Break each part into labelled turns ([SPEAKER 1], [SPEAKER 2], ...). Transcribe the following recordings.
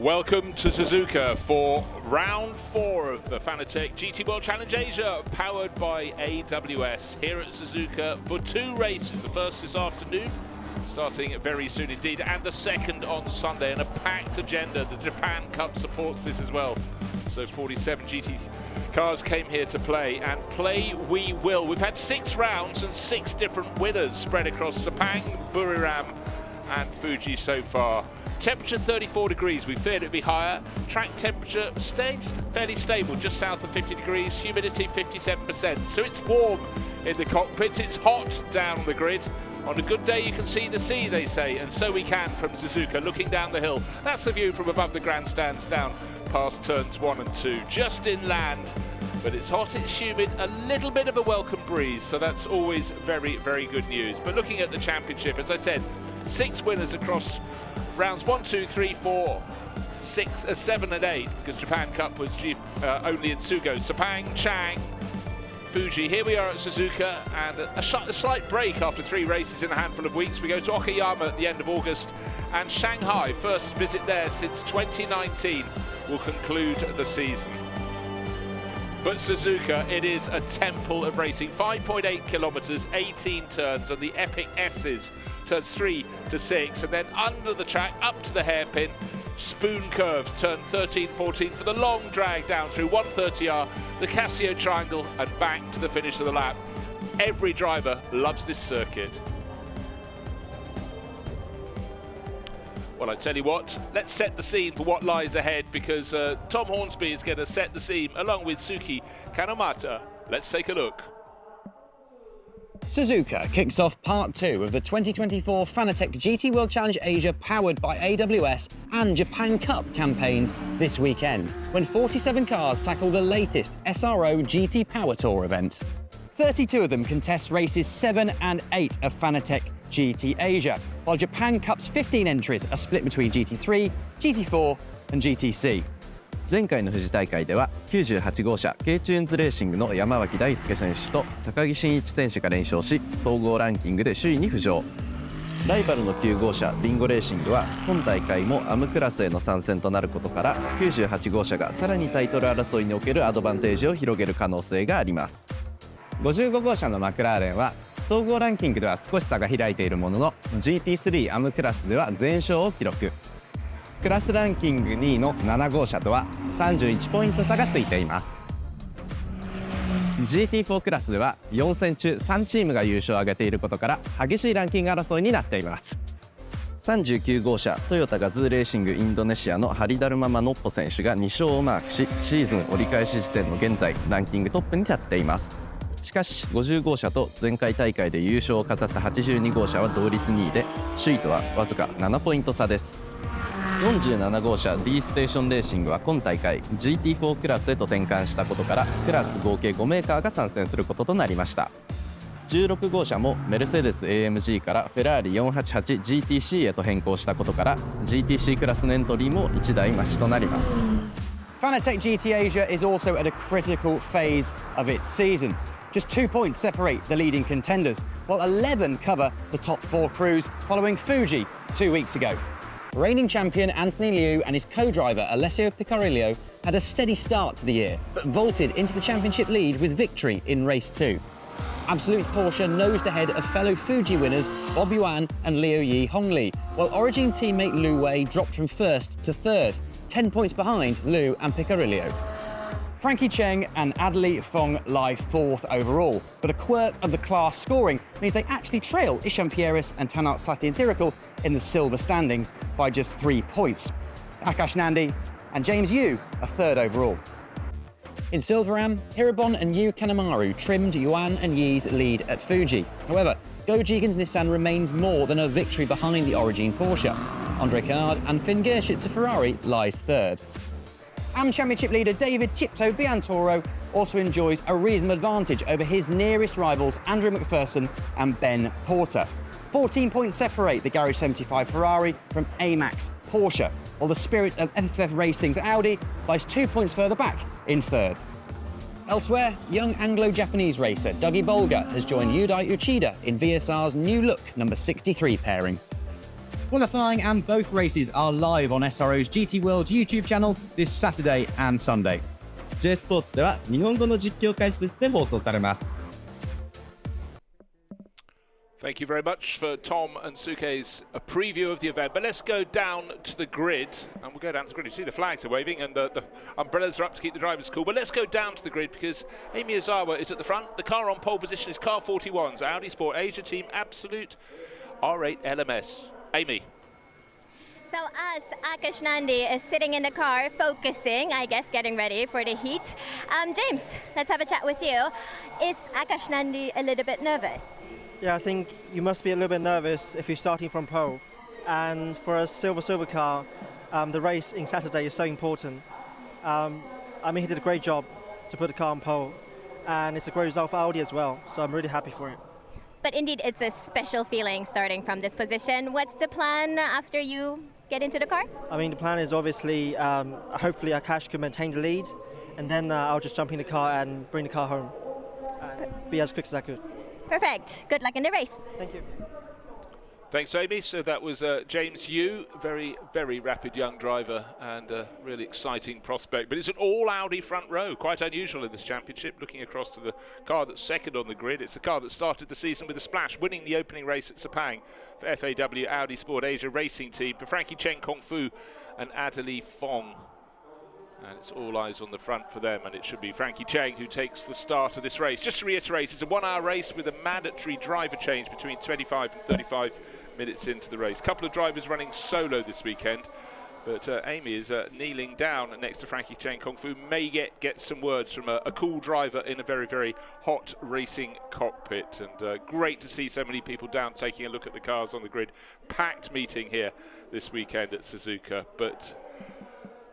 [SPEAKER 1] Welcome to Suzuka for round 4 of the Fanatec GT World Challenge Asia, powered by AWS, here at Suzuka for 2 races. The first this afternoon, starting very soon indeed, and the second on Sunday, and a packed agenda. The Japan Cup supports this as well. So 47 GT cars came here to play, and play we will. We've had 6 rounds and 6 different winners spread across Sepang, Buriram and Fuji so far. Temperature 34 degrees, we feared it'd be higher. Track temperature stays fairly stable, just south of 50 degrees, humidity 57%. So it's warm in the cockpits, it's hot down the grid. On a good day you can see the sea, they say, and so we can from Suzuka, looking down the hill. That's the view from above the grandstands down past turns 1 and 2, just inland. But it's hot, it's humid, a little bit of a welcome breeze, so that's always very, very good news. But looking at the championship, as I said, 6 winners across rounds 1, 2, 3, 4, 6, 7 and 8, because Japan Cup was only in Sugo. Sepang, Chang, Fuji. Here we are at Suzuka, and a slight break after 3 races in a handful of weeks. We go to Okayama at the end of August, and Shanghai, first visit there since 2019, will conclude the season. But Suzuka, it is a temple of racing. 5.8 kilometers, 18 turns on the epic S's, turns 3 to 6, and then under the track, up to the hairpin, spoon curves, turn 13, 14 for the long drag down through 130R, the Casio triangle, and back to the finish of the lap. Every driver loves this circuit. Well, I tell you what, let's set the scene for what lies ahead, because Tom Hornsby is going to set the scene along with Suki Kanomata. Let's take a look.
[SPEAKER 2] Suzuka kicks off part 2 of the 2024 Fanatec GT World Challenge Asia, powered by AWS and Japan Cup campaigns this weekend, when 47 cars tackle the latest SRO GT Power Tour event. 32 of them contest races 7 and 8 of Fanatec GT Asia, while Japan Cup's 15 entries are split between GT3, GT4 and GTC.
[SPEAKER 3] 前回の富士大会では98号車 K チューンズレーシングの山脇大輔選手と高木真一選手が連勝し、総合ランキングで首位に浮上。ライバルの9号車ビンゴレーシングは今大会もアムクラスへの参戦となることから、98号車がさらにタイトル争いにおけるアドバンテージを広げる可能性があります。
[SPEAKER 2] 55号車のマクラーレンは総合ランキングでは少し差が開いているものの、 GT3 アムクラスでは全勝を記録。クラスランキング2位の7号車とは31ポイント差がついています。 GT4 クラスでは4戦中3チームが優勝を挙げていることから激しいランキング争いになっています。
[SPEAKER 3] 39号車トヨタガズーレーシングインドネシアのハリダルママノッポ選手が2勝をマークし、シーズン折り返し時点の現在ランキングトップに立っています。しかし50号車と前回大会で優勝を飾った82号車は同率2位で、首位とはわずか7ポイント差です。47号車 D ステーションレーシングは今大会 GT4 クラスへと転換したことから、クラス合計5メーカーが参戦することとなりました。16号車もメルセデス AMG からフェラーリ 488GTC へと変更したことから、 GTC クラスのエントリーも1台増しとなります。
[SPEAKER 2] Fanatec GT Asia is also at a critical phase of its season. Just 2 points separate the leading contenders, while 11 cover the top 4 crews following Fuji 2 weeks ago. Reigning champion Anthony Liu and his co-driver Alessio Picarillo had a steady start to the year, but vaulted into the championship lead with victory in race 2. Absolute Porsche nosed ahead of fellow Fuji winners Bob Yuan and Liu Yi Hongli, while Origin teammate Lu Wei dropped from 1st to 3rd, 10 points behind Liu and Picarillo. Frankie Cheng and Adley Fong lie 4th overall, but a quirk of the class scoring means they actually trail Isham Pieris and Tanat Satyendhirikal in the silver standings by just 3 points. Akash Nandi and James Yu are 3rd overall. In Silverram, Hirobon and Yu Kanemaru trimmed Yuan and Yi's lead at Fuji. However, Go Jigen's Nissan remains more than a victory behind the Origin Porsche. Andre Card and Finn Gershitz of Ferrari lies 3rd. AM Championship leader David Chipto Biantoro also enjoys a reasonable advantage over his nearest rivals Andrew McPherson and Ben Porter. 14 points separate the Garage 75 Ferrari from AMAX Porsche, while the spirit of FFF Racing's Audi lies 2 points further back in 3rd. Elsewhere, young Anglo-Japanese racer Dougie Bolger has joined Yudai Uchida in VSR's new look number 63 pairing. Qualifying and both races are live on SRO's GT World YouTube channel this Saturday and Sunday.
[SPEAKER 3] J スポーツでは日本語の実況解説で放送されます。
[SPEAKER 1] Thank you very much for Tom and Suke's preview of the event. But let's go down to the grid. And we'll go down to the grid. You see the flags are waving and the umbrellas are up to keep the drivers cool. But let's go down to the grid because Amy Ozawa is at the front. The car on pole position is car 41's Audi Sport Asia Team Absolute R8 LMS. Amy.
[SPEAKER 4] So us, Akash Nandi is sitting in the car, focusing, I guess, getting ready for the heat. James, let's have a chat with you. Is Akash Nandi a little bit nervous?
[SPEAKER 5] Yeah, I think you must be a little bit nervous if you're starting from pole. And for a silver car, the race in Saturday is so important. I mean, he did a great job to put the car on pole. And it's a great result for Audi as well. So I'm really happy for it.
[SPEAKER 4] But indeed, it's a special feeling starting from this position. What's the plan after you get into the car?
[SPEAKER 5] I mean, the plan is obviously, hopefully Akash can maintain the lead. And then I'll just jump in the car and bring the car home. And be as quick as I could.
[SPEAKER 4] Perfect. Good luck in the race.
[SPEAKER 5] Thank you.
[SPEAKER 1] Thanks, Amy. So that was James Yu, very, very rapid young driver and a really exciting prospect. But it's an all Audi front row, quite unusual in this championship. Looking across to the car that's second on the grid, it's the car that started the season with a splash, winning the opening race at Sepang for FAW Audi Sport Asia Racing Team for Frankie Cheng Kong Fu and Adelie Fong. And it's all eyes on the front for them, and it should be Frankie Cheng who takes the start of this race. Just to reiterate, it's a 1 hour race with a mandatory driver change between 25 and 35 minutes into the race. A couple of drivers running solo this weekend, but Amy is kneeling down next to Frankie Cheng Kong Fu. May get some words from a cool driver in a very, very hot racing cockpit. And great to see so many people down taking a look at the cars on the grid. Packed meeting here this weekend at Suzuka. But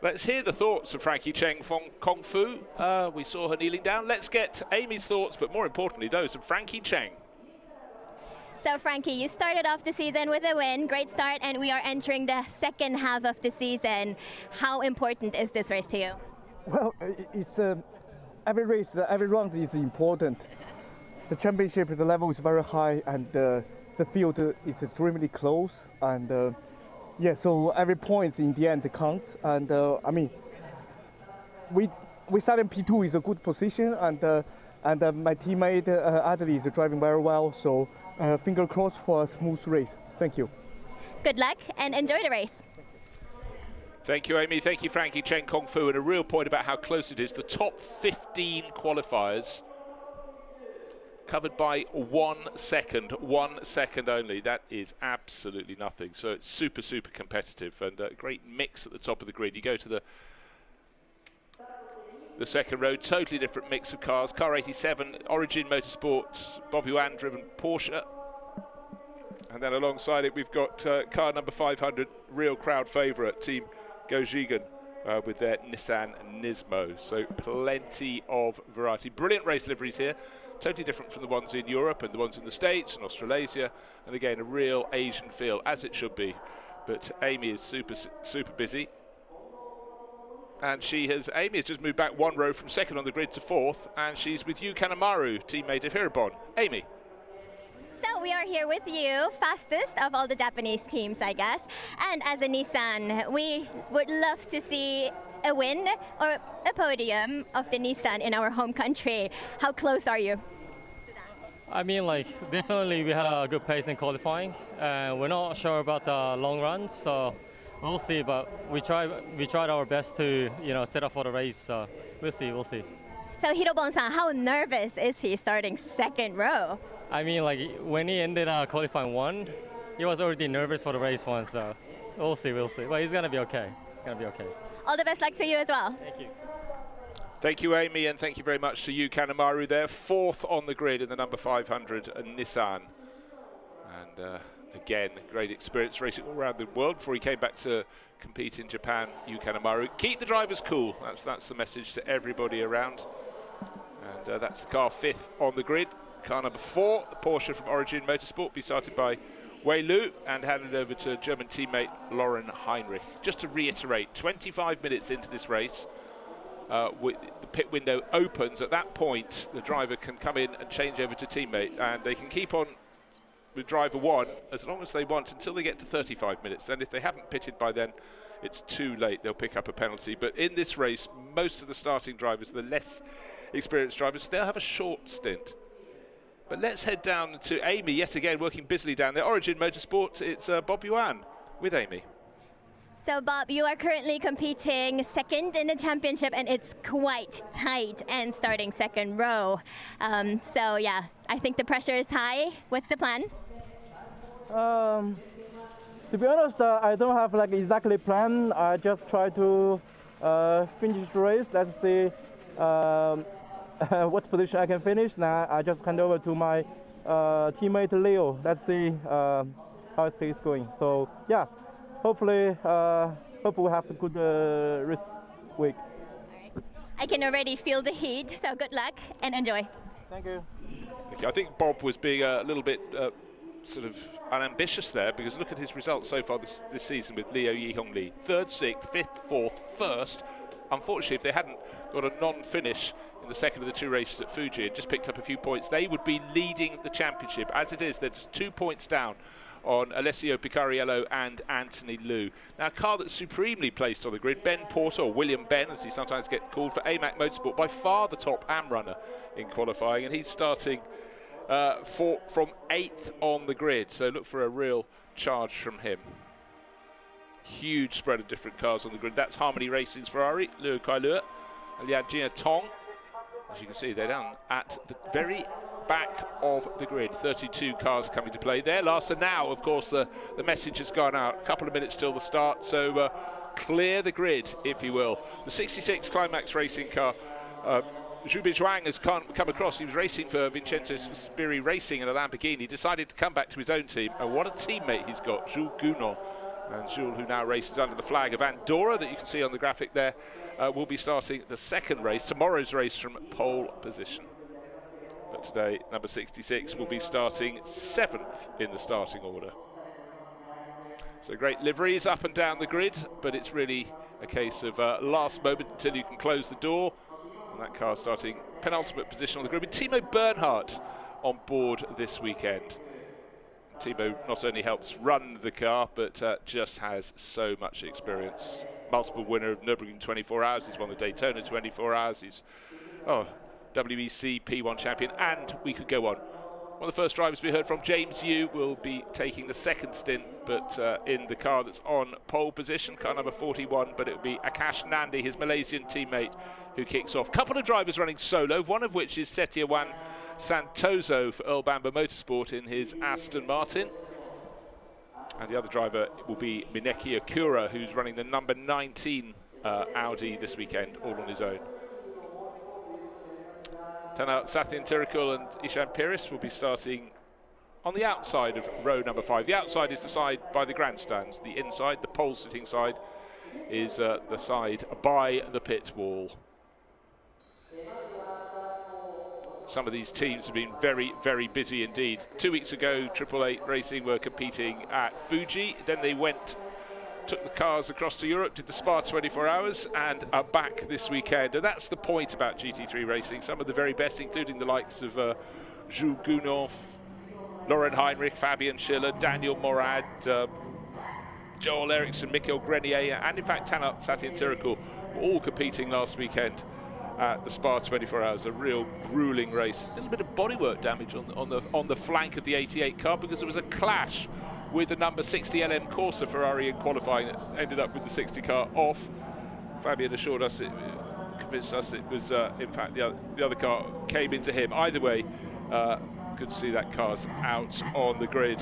[SPEAKER 1] let's hear the thoughts of Frankie Cheng Kong Fu. We saw her kneeling down. Let's get Amy's thoughts, but more importantly, those of Frankie Cheng.
[SPEAKER 4] So, Frankie, you started off the season with a win. Great start, and we are entering the second half of the season. How important is this race to you?
[SPEAKER 6] Well, it's every race, every round is important. The championship, the level is very high, and the field is extremely close. And yeah, so every point in the end counts. And I mean, we started P2 is a good position, and my teammate Adelie is driving very well. So finger crossed for a smooth race. Thank you.
[SPEAKER 4] Good luck and enjoy the race.
[SPEAKER 1] Thank you, Amy. Thank you, Frankie Cheng Kong Fu. And a real point about how close it is. The top 15 qualifiers covered by 1 second, 1 second only. That is absolutely nothing. So it's super, super competitive and a great mix at the top of the grid. You go to the second row, totally different mix of cars. Car 87, Origin Motorsports, Bobby Wan driven Porsche. And then alongside it, we've got car number 500, real crowd favourite, Team Gojigan, with their Nissan Nismo. So plenty of variety. Brilliant race liveries here. Totally different from the ones in Europe and the ones in the States and Australasia. And again, a real Asian feel, as it should be. But Amy is super, super busy. And Amy has just moved back 1 row from second on the grid to 4th. And she's with Yu Kanemaru, teammate of Hirobon. Amy.
[SPEAKER 4] So we are here with you, fastest of all the Japanese teams, I guess. And as a Nissan, we would love to see a win or a podium of the Nissan in our home country. How close are you to that?
[SPEAKER 7] I mean, like, definitely we had a good pace in qualifying. We're not sure about the long runs, so we'll see. But we tried our best to, set up for the race. So we'll see.
[SPEAKER 4] So Hirobon-san, how nervous is he starting second row?
[SPEAKER 7] I mean, like, when he ended qualifying 1, he was already nervous for the race 1, so we'll see. But he's gonna be okay.
[SPEAKER 4] All the best luck to you as well.
[SPEAKER 7] Thank you.
[SPEAKER 1] Thank you, Amy, and thank you very much to Yu Kanemaru there. 4th on the grid in the number 500 Nissan. And again, great experience racing all around the world before he came back to compete in Japan, Yu Kanemaru. Keep the drivers cool. That's the message to everybody around. And that's the car 5th on the grid. Car number 4, the Porsche from Origin Motorsport, be started by Wei Lu and handed over to German teammate Lauren Heinrich. Just to reiterate, 25 minutes into this race, with the pit window opens. At that point, the driver can come in and change over to teammate, and they can keep on with driver one as long as they want until they get to 35 minutes. And if they haven't pitted by then, it's too late. They'll pick up a penalty. But in this race, most of the starting drivers, the less experienced drivers, they'll have a short stint. But let's head down to Amy yet again, working busily down there. Origin Motorsport, it's Bob Yuan with Amy.
[SPEAKER 4] So Bob, you are currently competing second in the championship, and it's quite tight and starting second row. So yeah, I think the pressure is high. What's the plan?
[SPEAKER 8] To be honest, I don't have like exactly plan. I just try to finish the race. Let's see what position I can finish. Now I just hand over to my teammate Leo. Let's see how his pace is going. So yeah. Hopefully, hope we'll have a good race week.
[SPEAKER 4] I can already feel the heat, so good luck and enjoy.
[SPEAKER 8] Thank you.
[SPEAKER 1] Thank you. I think Bob was being a little bit sort of unambitious there, because look at his results so far this season with Leo Yihong Li. 3rd, 6th, 5th, 4th, 1st. Unfortunately, if they hadn't got a non-finish in the second of the 2 races at Fuji and just picked up a few points, they would be leading the championship. As it is, they're just 2 points down on Alessio Picariello and Anthony Liu. Now, a car that's supremely placed on the grid, Ben Porter, or William Ben, as he sometimes gets called, for AMAC Motorsport, by far the top AM runner in qualifying, and he's starting from 8th on the grid, so look for a real charge from him. Huge spread of different cars on the grid. That's Harmony Racing's Ferrari, Liu Kailua, and Lian Jia Tong. As you can see, they're down at the very back of the grid. 32 cars coming to play there. Last and now, of course, the message has gone out. A couple of minutes till the start, so clear the grid, if you will. The 66 Climax Racing car, Zhu Bizhuang has come across. He was racing for Vincenzo Spiri Racing in a Lamborghini, decided to come back to his own team, and what a teammate he's got, Jules Gounon. And Jules, who now races under the flag of Andorra, that you can see on the graphic there, will be starting the second race, tomorrow's race, from pole position. But today, number 66 will be starting 7th in the starting order. So great liveries up and down the grid, but it's really a case of last moment until you can close the door. And that car starting penultimate position on the grid with Timo Bernhardt on board this weekend. Timo not only helps run the car, but just has so much experience. Multiple winner of Nürburgring 24 Hours. He's won the Daytona 24 Hours. He's WEC P1 champion, and we could go on. One of the first drivers we heard from, James Yu, will be taking the second stint, but in the car that's on pole position, car number 41, but it'll be Akash Nandi, his Malaysian teammate, who kicks off. Couple of drivers running solo, one of which is Setiawan Santoso for Earl Bamber Motorsport in his Aston Martin. And the other driver will be Mineki Akura, who's running the number 19 Audi this weekend, all on his own. Tanat Sathian Tirikul and Ishan Piris will be starting on the outside of row number 5. The outside is the side by the grandstands. The inside, the pole sitting side, is the side by the pit wall. Some of these teams have been very, very busy indeed. 2 weeks ago, 888 Racing were competing at Fuji. Then they took the cars across to Europe, did the Spa 24 Hours, and are back this weekend. And that's the point about GT3 Racing. Some of the very best, including the likes of Jules Gounon, Lauren Heinrich, Fabian Schiller, Daniel Morad, Joel Eriksson, Mikkel Grenier, and in fact Tanat Sathian Tirikul were all competing last weekend at the Spa 24 Hours. A real grueling race. A little bit of bodywork damage on the flank of the 88 car, because there was a clash with the number 60 LM Corsa Ferrari in qualifying. It ended up with the 60 car off. Fabian assured us, convinced us it was in fact the other car came into him. Either way, good to see that car's out on the grid.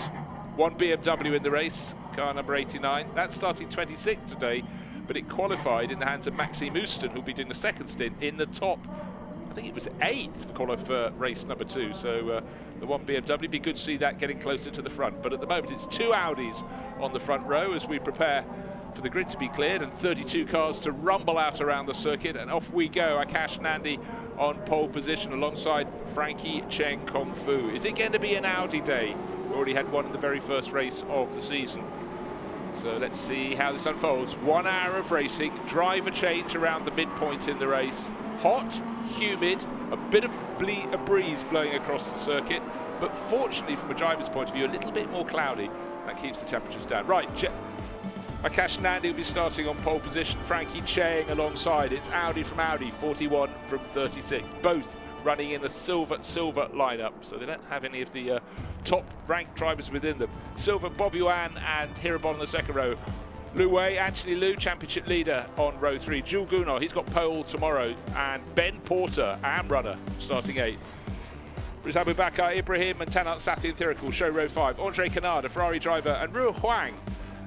[SPEAKER 1] One BMW in the race, car number 89. That's starting 26th today, but it qualified in the hands of Maxime Houston, who'll be doing the second stint in the top, I think it was 8th for race number 2. So the one BMW, be good to see that getting closer to the front. But at the moment, it's 2 Audis on the front row as we prepare for the grid to be cleared and 32 cars to rumble out around the circuit. And off we go. Akash Nandi on pole position alongside Frankie Cheng Kung Fu. Is it going to be an Audi day? We already had one in the very first race of the season. So let's see how this unfolds. 1 hour of racing, driver change around the midpoint in the race. Hot, humid, a bit of a breeze blowing across the circuit, but fortunately from a driver's point of view, a little bit more cloudy. That keeps the temperatures down. Right, Akash Nandi will be starting on pole position. Frankie Chang alongside. It's Audi from Audi, 41 from 36. Both running in a silver lineup, so they don't have any of the top ranked drivers within them. Silver, Bob Yuan and Hirabon on the second row. Lu Wei, Anthony Liu, championship leader on row 3. Jules Gounod, he's got pole tomorrow, and Ben Porter, AM runner, starting 8th. Riz Abu Bakar, Ibrahim and Tanat Sathi and Thirikul show row 5. Andre Canard, a Ferrari driver, and Ruo Huang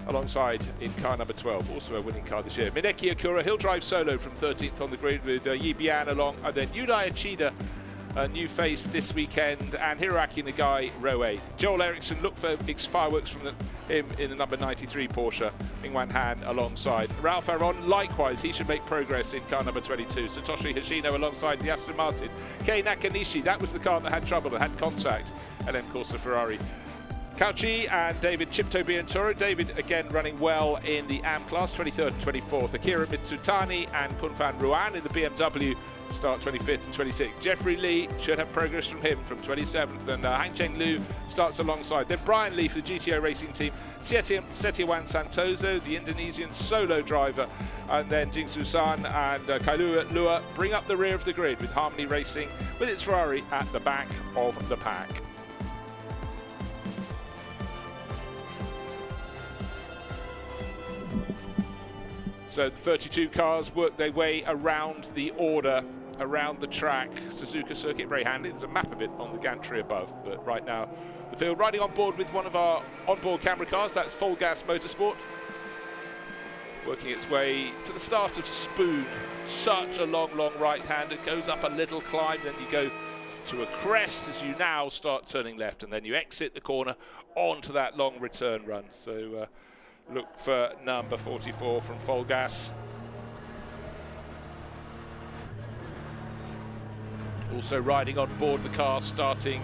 [SPEAKER 1] alongside in car number 12, also a winning car this year. Mineki Akura, he'll drive solo from 13th on the grid with Yi Bian along, and then Yudai Achida, a new face this weekend, and Hiroaki Nagai, row 8. Joel Eriksson, look for fireworks from him in the number 93 Porsche. Ming Wan Han alongside. Ralph Aron, likewise, he should make progress in car number 22. Satoshi Hashino alongside the Aston Martin. Kei Nakanishi, that was the car that had trouble, that had contact, and then of course the Ferrari. Kauchi and David Chipto Biantoro. David again running well in the AM class, 23rd and 24th. Akira Mitsutani and Kunfan Ruan in the BMW start 25th and 26th. Jeffrey Lee should have progress from him from 27th, and Hangcheng Liu starts alongside. Then Brian Lee for the GTO racing team. Setiawan Santoso, the Indonesian solo driver, and then Jingsu San and Kailua Lua bring up the rear of the grid with Harmony Racing with its Ferrari at the back of the pack. So 32 cars work their way around the order, around the track. Suzuka circuit, very handy. There's a map of it on the gantry above, but right now the field riding on board with one of our onboard camera cars. That's Full Gas Motorsport, working its way to the start of Spoon. Such a long right hand. It goes up a little climb, then you go to a crest as you now start turning left, and then you exit the corner onto that long return run. So look for number 44 from Folgas. Also riding on board the car, starting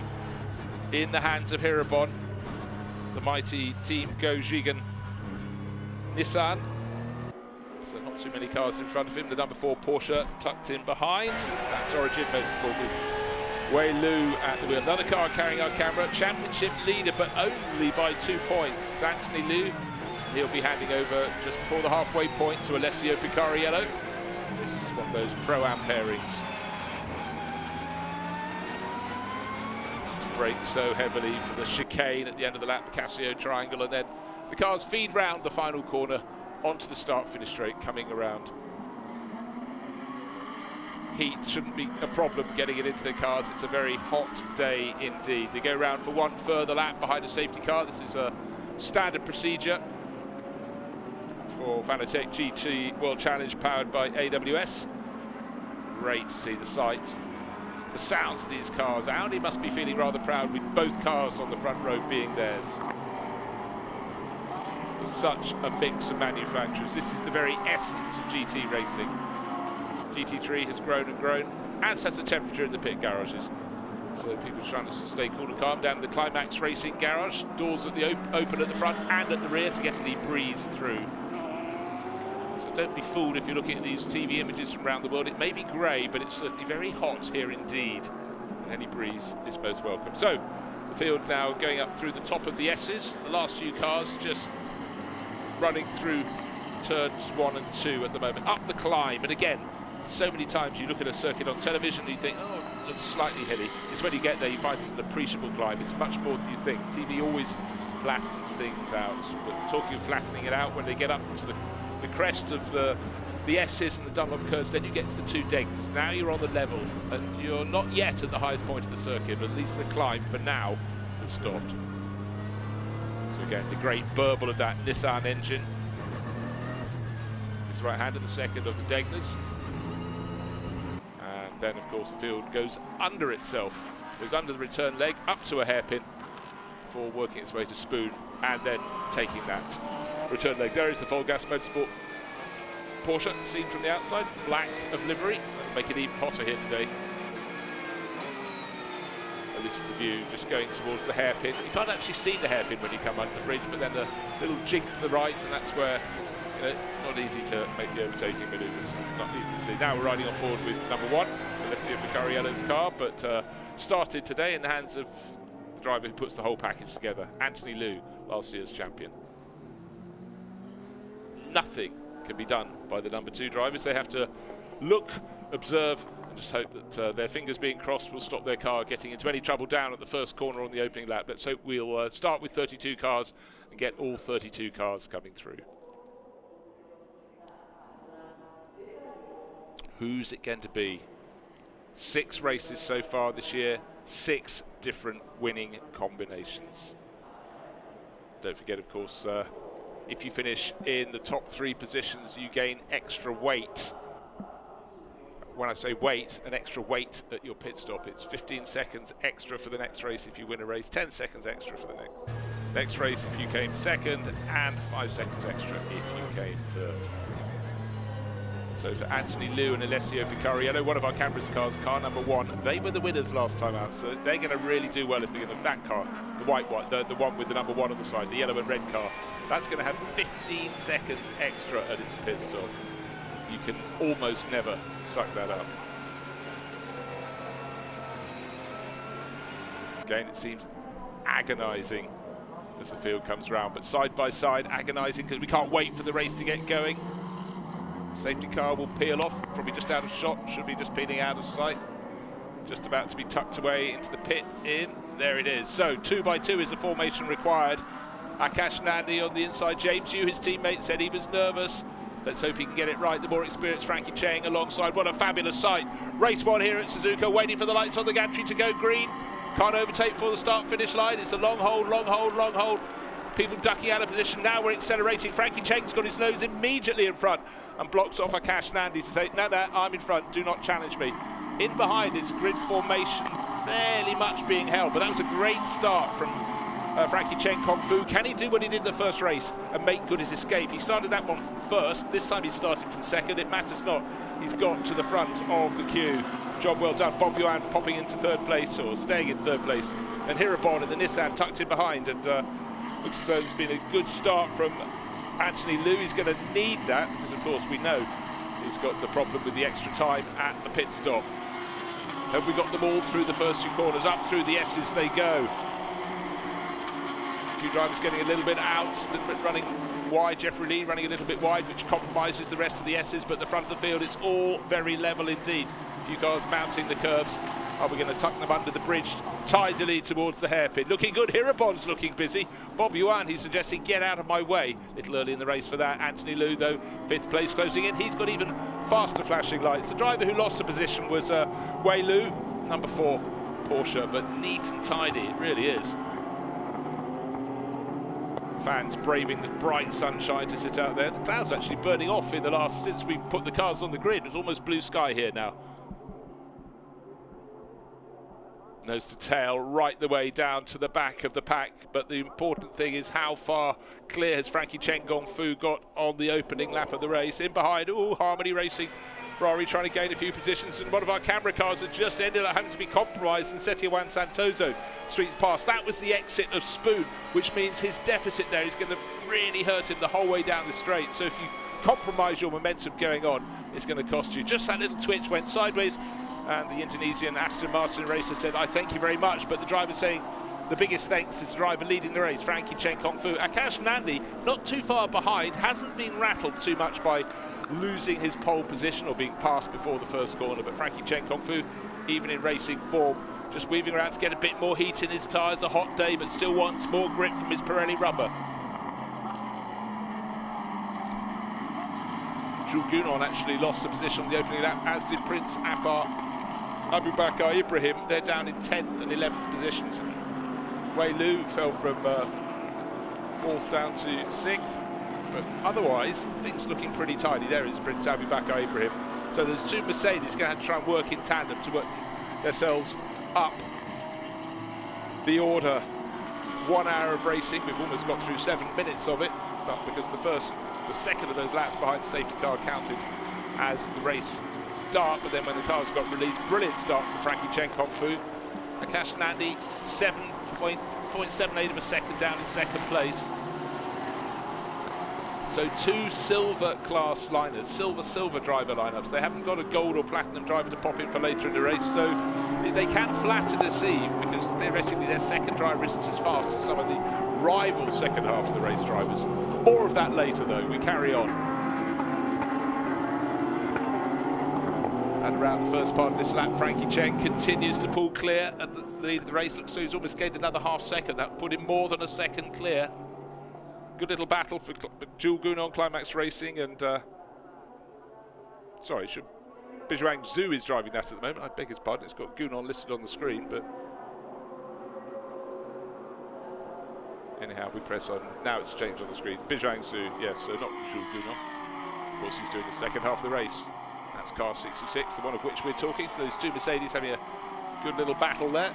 [SPEAKER 1] in the hands of Hirabon, the mighty team Go Jigen Nissan. So not too many cars in front of him. The number 4 Porsche tucked in behind. That's Origin Motorsport with Wei Lu at the wheel. Another car carrying our camera. Championship leader, but only by 2 points. It's Anthony Liu. He'll be handing over just before the halfway point to Alessio Picariello. This is one of those Pro-Am pairings. To brake so heavily for the chicane at the end of the lap, the Casio triangle, and then the cars feed round the final corner onto the start-finish straight coming around. Heat shouldn't be a problem getting it into their cars. It's a very hot day indeed. They go round for one further lap behind a safety car. This is a standard procedure for Fanatec GT World Challenge powered by AWS. Great to see the sights, the sounds of these cars. Audi must be feeling rather proud with both cars on the front row being theirs. Such a mix of manufacturers. This is the very essence of GT racing. GT3 has grown and grown, as has the temperature in the pit garages. So people are trying to stay cool and calm down in the Climax Racing garage. Doors at the open at the front and at the rear to get any breeze through. So don't be fooled if you're looking at these TV images from around the world. It may be grey, but it's certainly very hot here indeed. And any breeze is most welcome. So the field now going up through the top of the S's. The last few cars just running through turns 1 and 2 at the moment. Up the climb, and again, so many times you look at a circuit on television and you think, oh, it looks slightly hilly. It's when you get there you find it's an appreciable climb. It's much more than you think. TV always flattens things out. But talking of flattening it out, when they get up to the crest of the S's and the Dunlop curves, then you get to the 2 Degnas. Now you're on the level, and you're not yet at the highest point of the circuit, but at least the climb for now has stopped. So again, the great burble of that Nissan engine. It's right-handed, the second of the Degnas. Then, of course, the field goes under itself, goes under the return leg, up to a hairpin before working its way to Spoon, and then taking that return leg. There is the Full Gas Motorsport Porsche, seen from the outside, black of livery. That'll make it even hotter here today. this is the view, just going towards the hairpin. You can't actually see the hairpin when you come under the bridge, but then the little jig to the right, and that's where, you know, not easy to make the overtaking manoeuvres. Not easy to see. Now we're riding on board with number 1, Alessio Picariello's car, but started today in the hands of the driver who puts the whole package together, Anthony Liu, last year's champion. Nothing can be done by the number 2 drivers. They have to look, observe, and just hope that their fingers being crossed will stop their car getting into any trouble down at the first corner on the opening lap. Let's hope we'll start with 32 cars and get all 32 cars coming through. Who's it going to be? 6 races so far this year, 6 different winning combinations. Don't forget, of course, if you finish in the top 3 positions, you gain extra weight. When I say weight, an extra weight at your pit stop. It's 15 seconds extra for the next race if you win a race, 10 seconds extra for the next race if you came second, and 5 seconds extra if you came third. So for Anthony Liu and Alessio Picariello, one of our Canberra's cars, car number 1, they were the winners last time out, so they're going to really do well if they're going to, that car, the white one, the one with the number 1 on the side, the yellow and red car, that's going to have 15 seconds extra at its pit stop. You can almost never suck that up. Again, it seems agonising as the field comes round, but side by side, agonising because we can't wait for the race to get going. Safety car will peel off, probably just out of shot, should be just peeling out of sight. Just about to be tucked away into the pit in. There it is. So 2 by 2 is the formation required. Akash Nandi on the inside. James Yu, his teammate, said he was nervous. Let's hope he can get it right. The more experienced Frankie Cheng alongside. What a fabulous sight. Race 1 here at Suzuka, waiting for the lights on the gantry to go green. Can't overtake before the start-finish line. It's a long hold, long hold, long hold. People ducking out of position. Now we're accelerating. Frankie Cheng's got his nose immediately in front and blocks off Akash Nandi to say, no, I'm in front, do not challenge me. In behind, it's grid formation fairly much being held, but that was a great start from Frankie Cheng Kung Fu. Can he do what he did in the first race and make good his escape? He started that one first. This time he started from second. It matters not. He's got to the front of the queue. Job well done. Bob Yuan popping into 3rd place, or staying in 3rd place. And Hirabon in the Nissan tucked in behind, and looks as though it's been a good start from Anthony Liu. He's going to need that because, of course, we know he's got the problem with the extra time at the pit stop. Have we got them all through the first 2 corners? Up through the S's they go. A few drivers getting a little bit out, a little bit running wide. Jeffrey Lee running a little bit wide, which compromises the rest of the S's, but the front of the field is all very level indeed. A few cars mounting the curbs. Are we going to tuck them under the bridge tidily towards the hairpin? Looking good. Hirabon's looking busy. Bob Yuan, he's suggesting get out of my way. A little early in the race for that. Anthony Liu, though, 5th place closing in. He's got even faster flashing lights. The driver who lost the position was Wei Lu, number 4 Porsche, but neat and tidy. It really is. Fans braving the bright sunshine to sit out there. The clouds actually burning off in the last, since we put the cars on the grid. It's almost blue sky here now. Nose to tail right the way down to the back of the pack, but the important thing is how far clear has Frankie Cheng Kung Fu got on the opening lap of the race. In behind, Harmony Racing, Ferrari trying to gain a few positions, and one of our camera cars has just ended up having to be compromised, and Setia Juan Santoso sweeps past. That was the exit of Spoon, which means his deficit there is going to really hurt him the whole way down the straight. So if you compromise your momentum going on, it's going to cost you. Just that little twitch went sideways, and the Indonesian Aston Martin racer said, I thank you very much, but the driver saying the biggest thanks is the driver leading the race, Frankie Cheng Kung Fu. Akash Nandi, not too far behind, hasn't been rattled too much by losing his pole position or being passed before the first corner, but Frankie Cheng Kung Fu, even in racing form, just weaving around to get a bit more heat in his tyres. A hot day, but still wants more grip from his Pirelli rubber. Jules Gounon actually lost the position on the opening lap, as did Prince Abu Bakar Ibrahim. They're down in 10th and 11th positions. Wei Lu fell from 4th down to 6th. But otherwise, things looking pretty tidy. There is Prince Abu Bakar Ibrahim. So there's 2 Mercedes going to have to try and work in tandem to work themselves up the order. 1 hour of racing. We've almost got through 7 minutes of it, but because the second of those laps behind the safety car counted as the race start, but then when the cars got released, brilliant start from Frankie Cheng Kung Fu. Akash Nandi, 7.78 of a second down in second place. So 2 silver class liners, silver driver lineups. They haven't got a gold or platinum driver to pop in for later in the race, so they can flatter deceive because theoretically their second driver isn't as fast as some of the rival second half of the race drivers. More of that later though, we carry on. And around the first part of this lap, Frankie Cheng continues to pull clear at the lead of the race. Looks so he's almost gained another half second. That put him more than a second clear. Good little battle for Jules Gounon Climax Racing and Bijuang Zhu is driving that at the moment. I beg his pardon, it's got Gounon listed on the screen, but anyhow we press on. Now it's changed on the screen. Bijuang Zhu, yes, so not Jules Gounon. Of course he's doing the second half of the race. That's car 66, the one of which we're talking. So those 2 Mercedes having a good little battle there.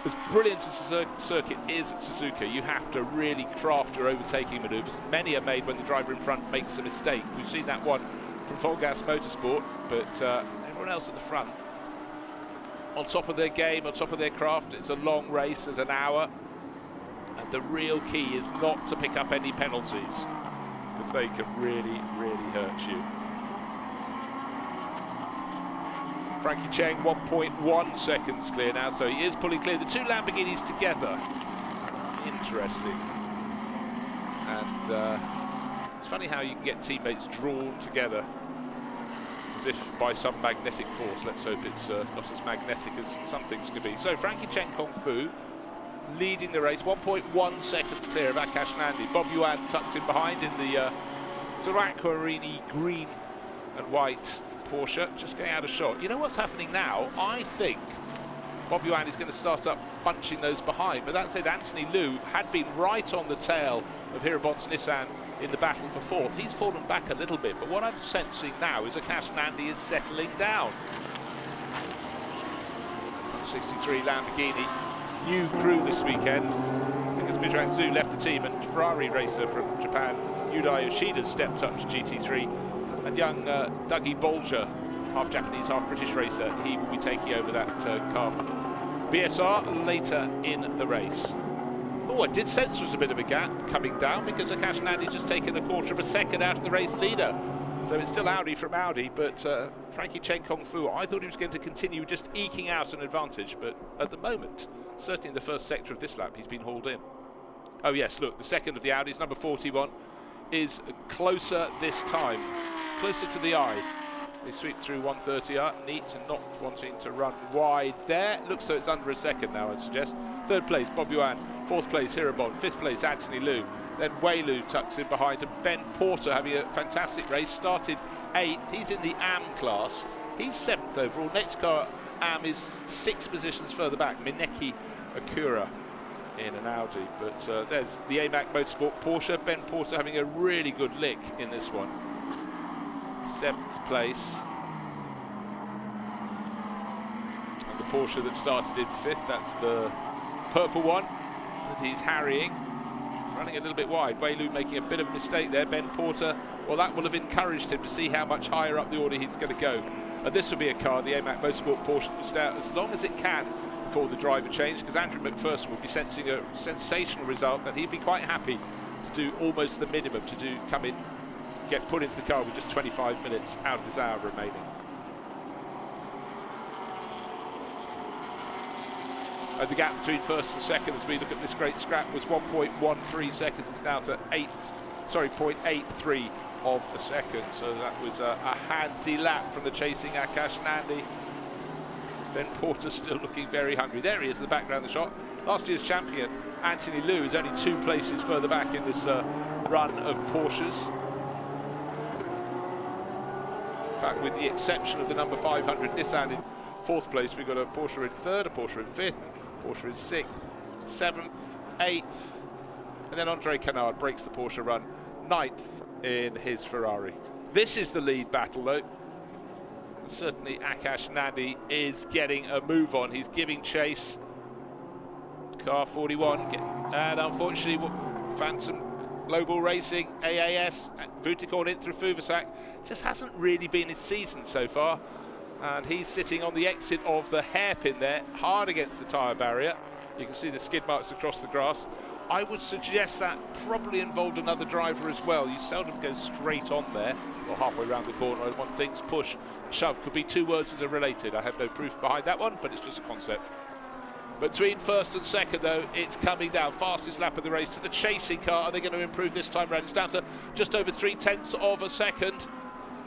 [SPEAKER 1] As brilliant as the circuit is at Suzuka, you have to really craft your overtaking manoeuvres. Many are made when the driver in front makes a mistake. We've seen that one from Volgas Motorsport, but everyone else at the front, on top of their game, on top of their craft. It's a long race, there's an hour, and the real key is not to pick up any penalties, because they can really, really hurt you. Frankie Cheng 1.1 seconds clear now, so he is pulling clear. The 2 Lamborghinis together. Interesting. And it's funny how you can get teammates drawn together as if by some magnetic force. Let's hope it's not as magnetic as some things could be. So Frankie Cheng Kung Fu leading the race, 1.1 seconds clear of Akash Nandi. Bob Yuan tucked in behind in the Zuraquarini green and white Porsche, just going out of shot. You know what's happening now? I think Bob Yuan is going to start up bunching those behind, but that said, Anthony Liu had been right on the tail of Hirabon's Nissan in the battle for 4th. He's fallen back a little bit, but what I'm sensing now is Akash Nandi is settling down. 63 Lamborghini, new crew this weekend, because Bijuang Zhu left the team and Ferrari racer from Japan, Yudai Yoshida, stepped up to GT3. And young Dougie Bolger, half Japanese, half British racer, he will be taking over that car from BSR later in the race. Oh, I did sense there was a bit of a gap coming down because Akash Nandi just taken a quarter of a second out of the race leader. So it's still Audi from Audi, but Frankie Cheng Kung Fu, I thought he was going to continue just eking out an advantage, but at the moment, certainly in the first sector of this lap, he's been hauled in. Oh yes, look, the second of the Audis, number 41, is closer this time, closer to the eye. They sweep through 130 neat and not wanting to run wide there. Looks so it's under a second now, I'd suggest. 3rd place, Bob Yuan. 4th place, Hirabon. 5th place, Anthony Liu. Then Wei Lu tucks in behind, and Ben Porter having a fantastic race. Started 8th. He's in the AM class. He's 7th overall. Next car, AM, is 6 positions further back. Mineki Akura in an Audi, but there's the AMAC Motorsport Porsche. Ben Porter having a really good lick in this one. 7th place. And the Porsche that started in 5th, that's the purple one that he's harrying. Running a little bit wide. Wei Lu making a bit of a mistake there. Ben Porter, well, that will have encouraged him to see how much higher up the order he's going to go. And this will be a car, the AMAC Motorsport Porsche, that will stay out as long as it can before the driver change, because Andrew McPherson will be sensing a sensational result, and he'd be quite happy to do almost the minimum to come in, get put into the car with just 25 minutes out of his hour remaining. And the gap between 1st and 2nd, as we look at this great scrap, was 1.13 seconds. It's now to 0.83 of a second. So that was a handy lap from the chasing Akash Nandi. Ben Porter still looking very hungry. There he is in the background of the shot. Last year's champion, Anthony Liu, is only 2 places further back in this run of Porsches. In fact, with the exception of the number 500 Nissan in 4th place, we've got a Porsche in 3rd, a Porsche in 5th, Porsche in 6th, 7th, 8th, and then Andre Canard breaks the Porsche run 9th in his Ferrari. This is the lead battle though. Certainly Akash Nandi is getting a move on. He's giving chase. Car 41, and unfortunately Phantom Global Racing, AAS, Vuticorn in through Fuvasak, just hasn't really been his season so far. and he's sitting on the exit of the hairpin there, hard against the tyre barrier. You can see the skid marks across the grass. I would suggest that probably involved another driver as well. You seldom go straight on there, or halfway around the corner. One thinks push, shove could be two words that are related. I have no proof behind that one, but it's just a concept. Between first and second, though, it's coming down. Fastest lap of the race to the chasing car. Are they going to improve this time around? It's down to just over 0.3 of a second.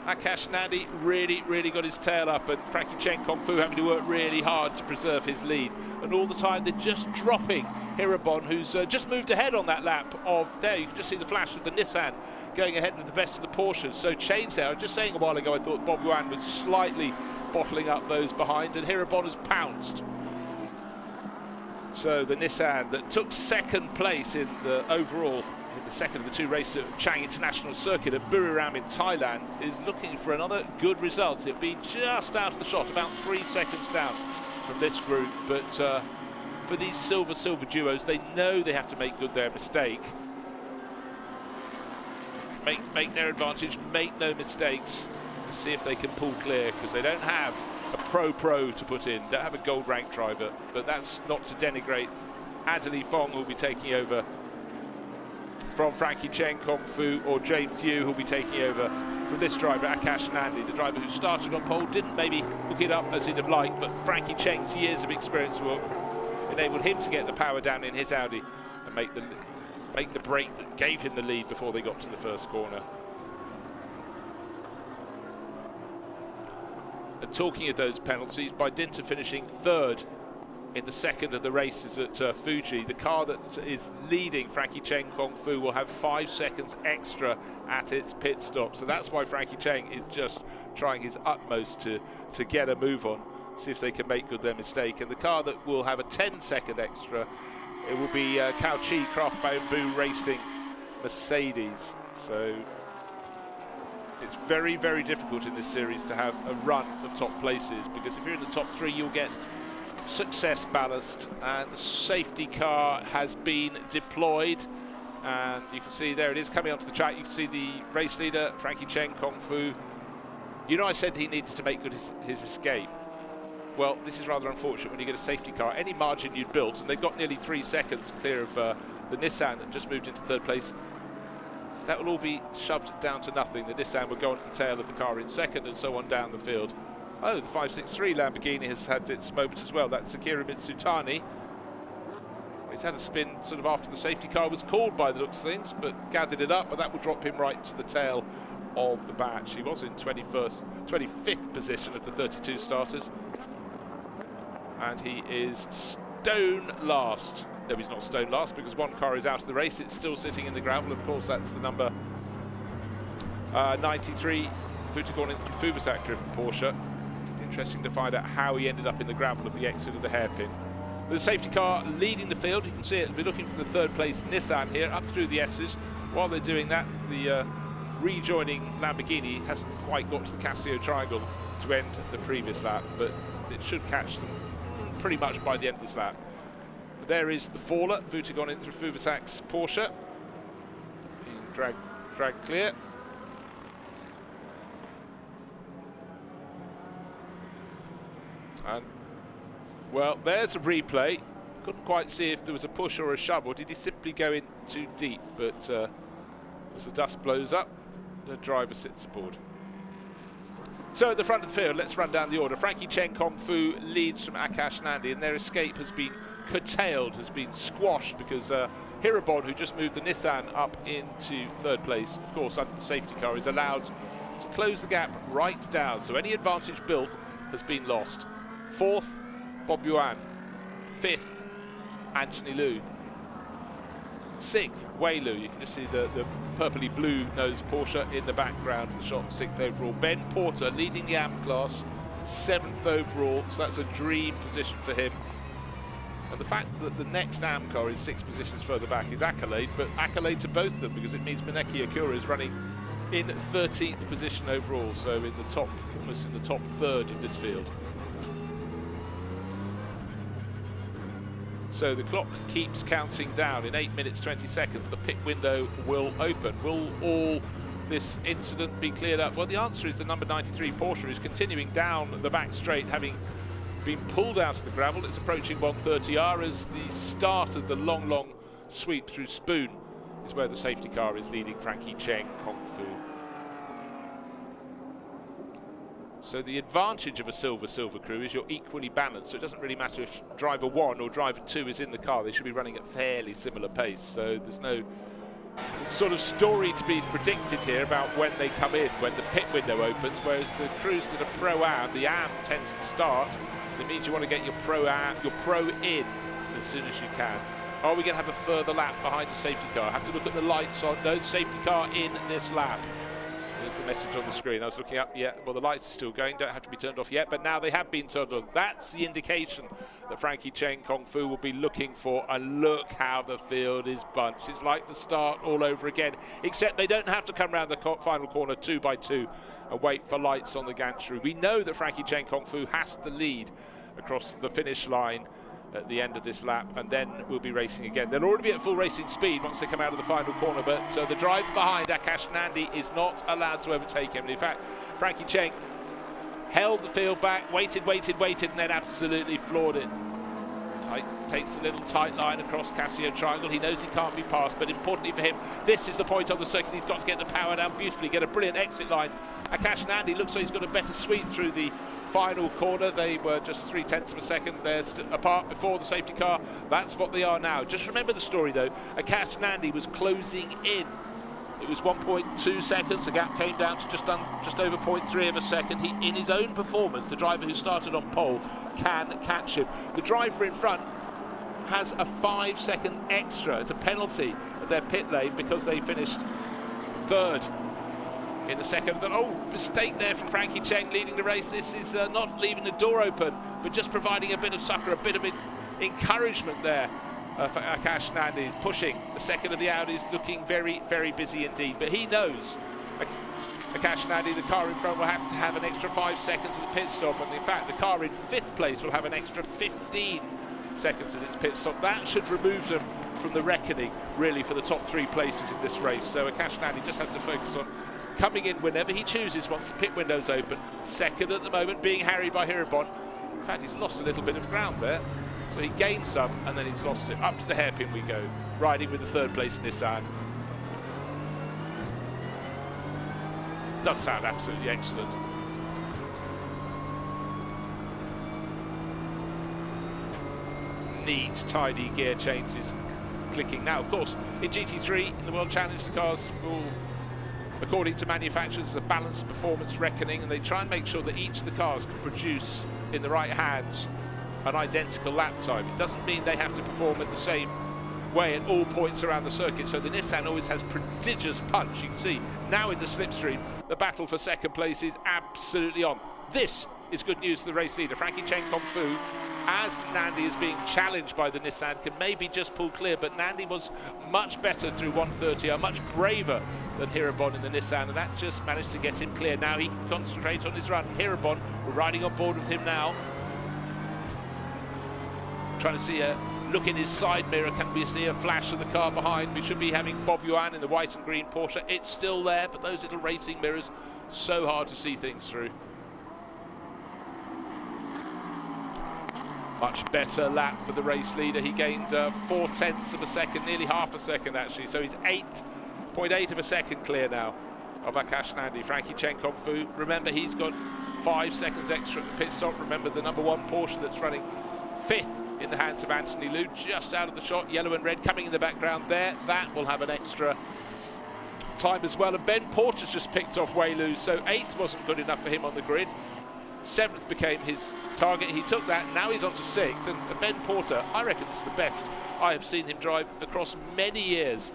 [SPEAKER 1] Akash Nandi really got his tail up, and Frankie Chen Kung Fu having to work really hard to preserve his lead. And all the time they're just dropping Hirabon, who's just moved ahead on that lap of there. You can just see the flash of the Nissan going ahead with the best of the Porsches. So change there. I was just saying a while ago I thought Bob Yuan was slightly bottling up those behind, and Hirabon has pounced. So the Nissan that took second place in the overall, in the second of the two races at Chang International Circuit at Buriram in Thailand, is looking for another good result. It'll be just out of the shot, about 3 seconds down from this group. But for these silver duos, they know they have to make good their mistake. Make their advantage, make no mistakes, and see if they can pull clear, because they don't have a pro to put in, don't have a gold rank driver. But that's not to denigrate Adderley Fong, who'll be taking over from Frankie Chen Kung Fu, or James Yu, who'll be taking over from this driver, Akash Nandi, the driver who started on pole, didn't maybe hook it up as he'd have liked, but Frankie Cheng's years of experience will enable him to get the power down in his Audi and make the break that gave him the lead before they got to the first corner. And talking of those penalties, by dint of finishing third in the second of the races at Fuji, the car that is leading Frankie Chen Kung Fu will have 5 seconds extra at its pit stop. So that's why Frankie Cheng is just trying his utmost to get a move on, see if they can make good their mistake. And the car that will have a 10-second extra, it will be Cao Chi Craft Bamboo Racing Mercedes. So it's very difficult in this series to have a run of top places, because if you're in the top 3, you'll get success ballast, and the safety car has been deployed, and you can see there it is coming onto the track. You can see the race leader, Frankie Chen Kung Fu. You know, I said he needed to make good his escape. Well, this is rather unfortunate when you get a safety car. Any margin you'd built, and they've got nearly 3 seconds clear of the Nissan that just moved into third place, that will all be shoved down to nothing. The Nissan will go onto the tail of the car in second, and so on down the field. Oh, the 563 Lamborghini has had its moment as well. That's Akira Mitsutani. He's had a spin sort of after the safety car was called by the looks of things, but gathered it up, but that will drop him right to the tail of the batch. He was in 25th position of the 32 starters, and he is stone last. No, he's not stone last, because one car is out of the race. It's still sitting in the gravel. Of course, that's the number 93 Putikorn in Fuvasak driven Porsche. Interesting to find out how he ended up in the gravel of the exit of the hairpin. The safety car leading the field. You can see it. We're looking for the third place Nissan here, up through the S's. While they're doing that, the rejoining Lamborghini hasn't quite got to the Casio triangle to end the previous lap, but it should catch them pretty much by the end of this lap. But there is the faller, Vutagon in through Fuvasak's Porsche. Being dragged clear. And, well, there's a replay. Couldn't quite see if there was a push or a shove, or did he simply go in too deep? But as the dust blows up, the driver sits aboard. So at the front of the field, let's run down the order. Frankie Chen Kung Fu leads from Akash Nandi, and their escape has been curtailed, has been squashed, because Hirabon, who just moved the Nissan up into third place, of course, under the safety car, is allowed to close the gap right down. So any advantage built has been lost. Fourth, Bob Yuan. Fifth, Anthony Liu. Sixth, Wei Lu. You can just see the purpley blue nose Porsche in the background of the shot. 6th overall. Ben Porter leading the AM class, 7th overall, so that's a dream position for him. And the fact that the next AM car is 6 positions further back is accolade, but accolade to both of them, because it means Mineki Akura is running in 13th position overall, so in the top, almost in the top third of this field. So the clock keeps counting down. In 8 minutes 20 seconds, the pit window will open. Will all this incident be cleared up? Well, the answer is the number 93 Porsche is continuing down the back straight, having been pulled out of the gravel. It's approaching 130R as the start of the long sweep through Spoon is where the safety car is leading Frankie Cheng Kong Fu. So the advantage of a silver crew is you're equally balanced, so it doesn't really matter if driver 1 or driver 2 is in the car. They should be running at fairly similar pace, so there's no sort of story to be predicted here about when they come in, when the pit window opens, whereas the crews that are Pro-Am, the AM tends to start. That means you want to get your Pro in as soon as you can. Are we going to have a further lap behind the safety car? Have to look at the lights on. No safety car in this lap. There's the message on the screen. I was looking up, yeah, well, the lights are still going, don't have to be turned off yet, but now they have been turned on. That's the indication that Frankie Cheng Kong Fu will be looking for, and look how the field is bunched. It's like the start all over again, except they don't have to come around the final corner 2 by 2 and wait for lights on the gantry. We know that Frankie Cheng Kong Fu has to lead across the finish line at the end of this lap, and then we'll be racing again. They'll already be at full racing speed once they come out of the final corner, but the driver behind, Akash Nandi, is not allowed to overtake him. And in fact, Frankie Cheng held the field back, waited, and then absolutely floored it. Takes the little tight line across Casio Triangle. He knows he can't be passed, but importantly for him, this is the point on the circuit. He's got to get the power down beautifully, get a brilliant exit line. Akash Nandi looks like he's got a better sweep through the final corner. They were just 0.3 of a second there apart before the safety car. That's what they are now. Just remember the story though. Akash Nandi was closing in. It was 1.2 seconds. The gap came down to just over 0.3 of a second. He, in his own performance, the driver who started on pole can catch him. The driver in front has a 5-second extra as a penalty at their pit lane because they finished third in the second. Oh, mistake there from Frankie Cheng leading the race. This is not leaving the door open, but just providing a bit of succor, a bit of encouragement there for Akash Nandi. He's pushing the second of the Audis, looking very, very busy indeed. But he knows Akash Nandi, the car in front, will have to have an extra 5 seconds of the pit stop. And in fact, the car in 5th place will have an extra 15 seconds in its pit stop. That should remove them from the reckoning, really, for the top 3 places in this race. So Akash Nandi just has to focus on coming in whenever he chooses once the pit window's open. Second at the moment, being harried by Hirabon. In fact, he's lost a little bit of ground there. So he gained some, and then he's lost it. Up to the hairpin we go, riding with the 3rd place Nissan. Does sound absolutely excellent. Neat, tidy gear changes clicking. Now, of course, in GT3, in the World Challenge, the cars will, according to manufacturers, a balanced performance reckoning, and they try and make sure that each of the cars can produce in the right hands an identical lap time. It doesn't mean they have to perform at the same way at all points around the circuit, so the Nissan always has prodigious punch. You can see now in the slipstream, the battle for 2nd place is absolutely on. This is good news for the race leader. Frankie Cheng Kong Fu, as Nandi is being challenged by the Nissan, can maybe just pull clear, but Nandi was much better through 130, much braver than Hirabon in the Nissan, and that just managed to get him clear. Now he can concentrate on his run. Hirabon, we're riding on board with him now. Trying to see a look in his side mirror. Can we see a flash of the car behind? We should be having Bob Yuan in the white and green Porsche. It's still there, but those little racing mirrors, so hard to see things through. Much better lap for the race leader. He gained 0.4 of a second, nearly half a second actually. So he's 8.8 of a second clear now of Akash Nandi. Frankie Cheng Kong Fu, remember he's got 5 seconds extra at the pit stop. Remember the number 1 Porsche that's running 5th in the hands of Anthony Liu, just out of the shot, yellow and red coming in the background there. That will have an extra time as well. And Ben Porter's just picked off Wei Lu, so 8th wasn't good enough for him on the grid. 7th became his target. He took that, now he's on to 6th. And Ben Porter, I reckon it's the best I have seen him drive across many years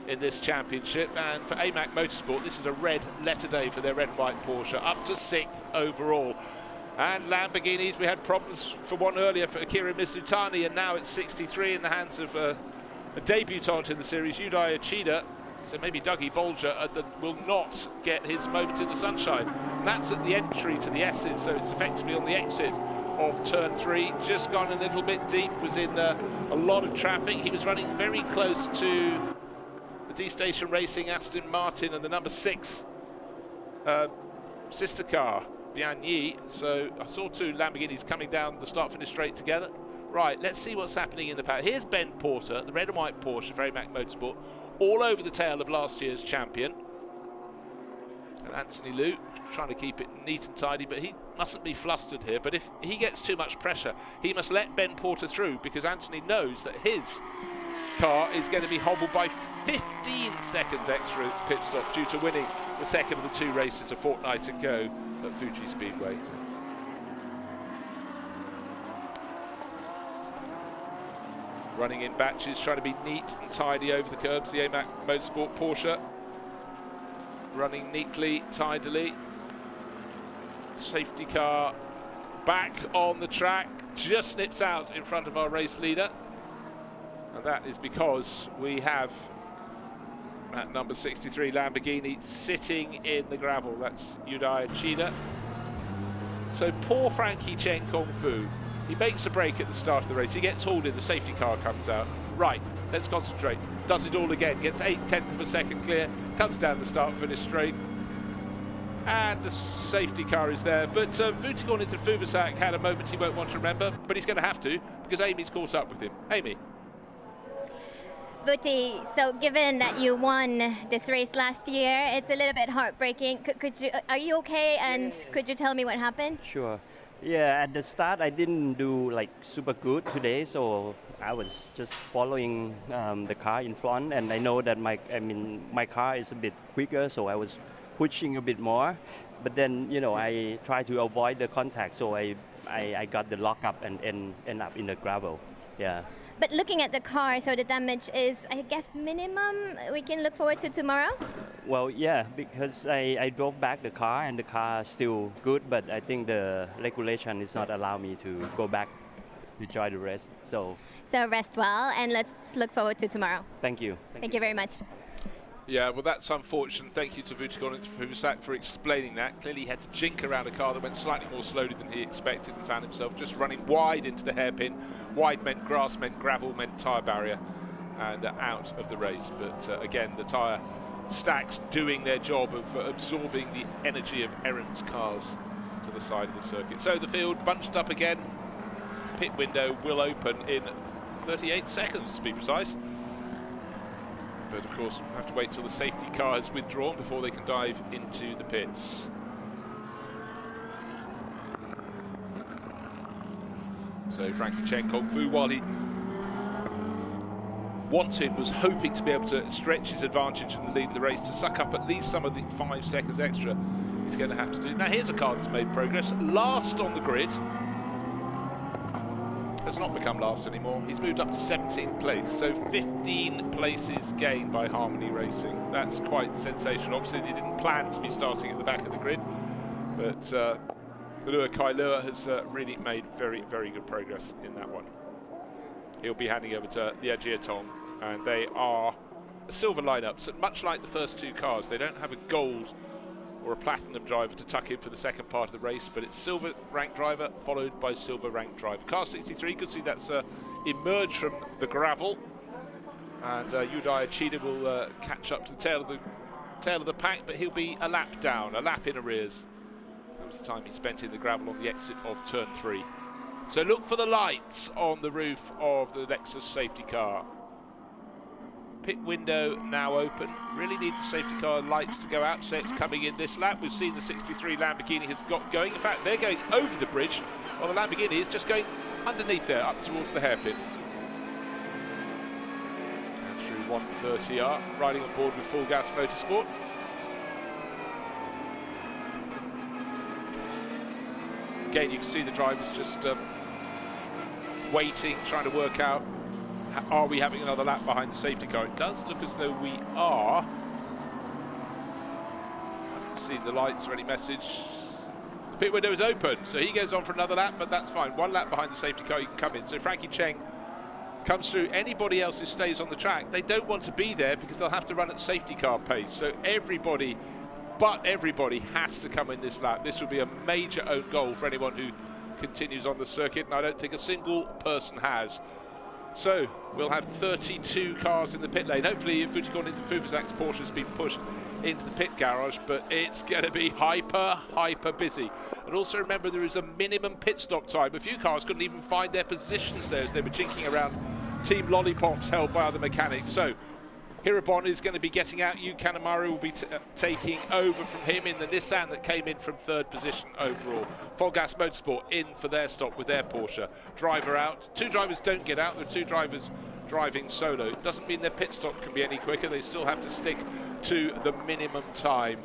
[SPEAKER 1] in this championship. And for AMAC Motorsport, this is a red letter day for their red and white Porsche, up to 6th overall. And Lamborghinis, we had problems for one earlier for Akira Mizutani, and now it's 63 in the hands of a debutant in the series, Yudai Uchida. So maybe Dougie Bolger will not get his moment in the sunshine. And that's at the entry to the S's, so it's effectively on the exit of turn 3. Just gone a little bit deep, was in a lot of traffic. He was running very close to the D-Station Racing Aston Martin and the number 6 sister car, Bian Yi. So I saw 2 Lamborghinis coming down the start-finish straight together. Right, let's see what's happening in the paddock. Here's Ben Porter, the red and white Porsche, Fanatec Motorsport, all over the tail of last year's champion. And Anthony Liu trying to keep it neat and tidy, but he mustn't be flustered here. But if he gets too much pressure, he must let Ben Porter through, because Anthony knows that his car is going to be hobbled by 15 seconds extra at pit stop due to winning the second of the 2 races a fortnight ago at Fuji Speedway. Running in batches, trying to be neat and tidy over the curbs. The AMAC Motorsport Porsche running neatly, tidily. Safety car back on the track, just snips out in front of our race leader. And that is because we have that number 63 Lamborghini sitting in the gravel. That's Yudai Chida. So poor Frankie Chen Kung Fu. He makes a break at the start of the race. He gets hauled in, the safety car comes out. Right, let's concentrate. Does it all again, gets 0.8 of a second clear, comes down the start-finish straight. And the safety car is there. But Vutigorn into Fuvasak had a moment he won't want to remember, but he's going to have to, because Amy's caught up with him. Amy.
[SPEAKER 4] Vuti, so given that you won this race last year, it's a little bit heartbreaking. Are you okay? And could you tell me what happened?
[SPEAKER 9] Sure. Yeah, at the start I didn't do like super good today, so I was just following the car in front, and I know that my car is a bit quicker, so I was pushing a bit more. But then, you know, I tried to avoid the contact, so I got the lockup and end up in the gravel. Yeah.
[SPEAKER 4] But looking at the car, so the damage is, I guess, minimum we can look forward to tomorrow?
[SPEAKER 9] Well, yeah, because I drove back the car and the car is still good, but I think the regulation is not allow me to go back to enjoy the rest. So
[SPEAKER 4] rest well, and let's look forward to tomorrow.
[SPEAKER 9] Thank you.
[SPEAKER 4] Thank you very much.
[SPEAKER 1] Yeah, well, that's unfortunate. Thank you to Vutigorn and to Fuvasak for explaining that. Clearly he had to jink around a car that went slightly more slowly than he expected and found himself just running wide into the hairpin. Wide meant grass, meant gravel, meant tyre barrier, and out of the race. But again, the tyre stacks doing their job of absorbing the energy of errant cars to the side of the circuit. So the field bunched up again. Pit window will open in 38 seconds, to be precise. But of course, we'll have to wait till the safety car is withdrawn before they can dive into the pits. So Frankie Chen Kung Fu, while he was hoping to be able to stretch his advantage in the lead of the race to suck up at least some of the 5 seconds extra he's going to have to do. Now here's a car that's made progress. Last on the grid. Has not become last anymore. He's moved up to 17th place, so 15 places gained by Harmony Racing. That's quite sensational. Obviously they didn't plan to be starting at the back of the grid, but Lua Kailua has really made very, very good progress in that one. He'll be handing over to Lia Jiatong, and they are a silver lineup, so much like the first 2 cars, they don't have a gold or a platinum driver to tuck in for the second part of the race, but it's silver ranked driver followed by silver ranked driver. Car 63, you can see that's emerged from the gravel, and Yudai Chida will catch up to the tail of the pack, but he'll be a lap down, a lap in arrears. That was the time he spent in the gravel on the exit of turn 3. So look for the lights on the roof of the Lexus safety car. Pit window now open. Really need the safety car lights to go out, so it's coming in this lap. We've seen the 63 Lamborghini has got going. In fact, they're going over the bridge, while the Lamborghini is just going underneath there, up towards the hairpin. And through 130R, riding on board with Full Gas Motorsport. Again, you can see the drivers just waiting, trying to work out, are we having another lap behind the safety car? It does look as though we are. I can see the lights or any message. The pit window is open, so he goes on for another lap, but that's fine. 1 lap behind the safety car, you can come in. So Frankie Cheng comes through. Anybody else who stays on the track, they don't want to be there because they'll have to run at safety car pace. So everybody, but everybody, has to come in this lap. This will be a major own goal for anyone who continues on the circuit, and I don't think a single person has. So we'll have 32 cars in the pit lane. Hopefully Fujikon into Fufuzak's Porsche has been pushed into the pit garage, but it's going to be hyper busy. And also remember, there is a minimum pit stop time. A few cars couldn't even find their positions there as they were jinking around Team Lollipops held by other mechanics. So Hirobon is going to be getting out. Yu Kanemaru will be taking over from him in the Nissan that came in from 3rd position overall. Folgas Motorsport in for their stop with their Porsche. Driver out. 2 drivers don't get out. There are 2 drivers driving solo. Doesn't mean their pit stop can be any quicker. They still have to stick to the minimum time.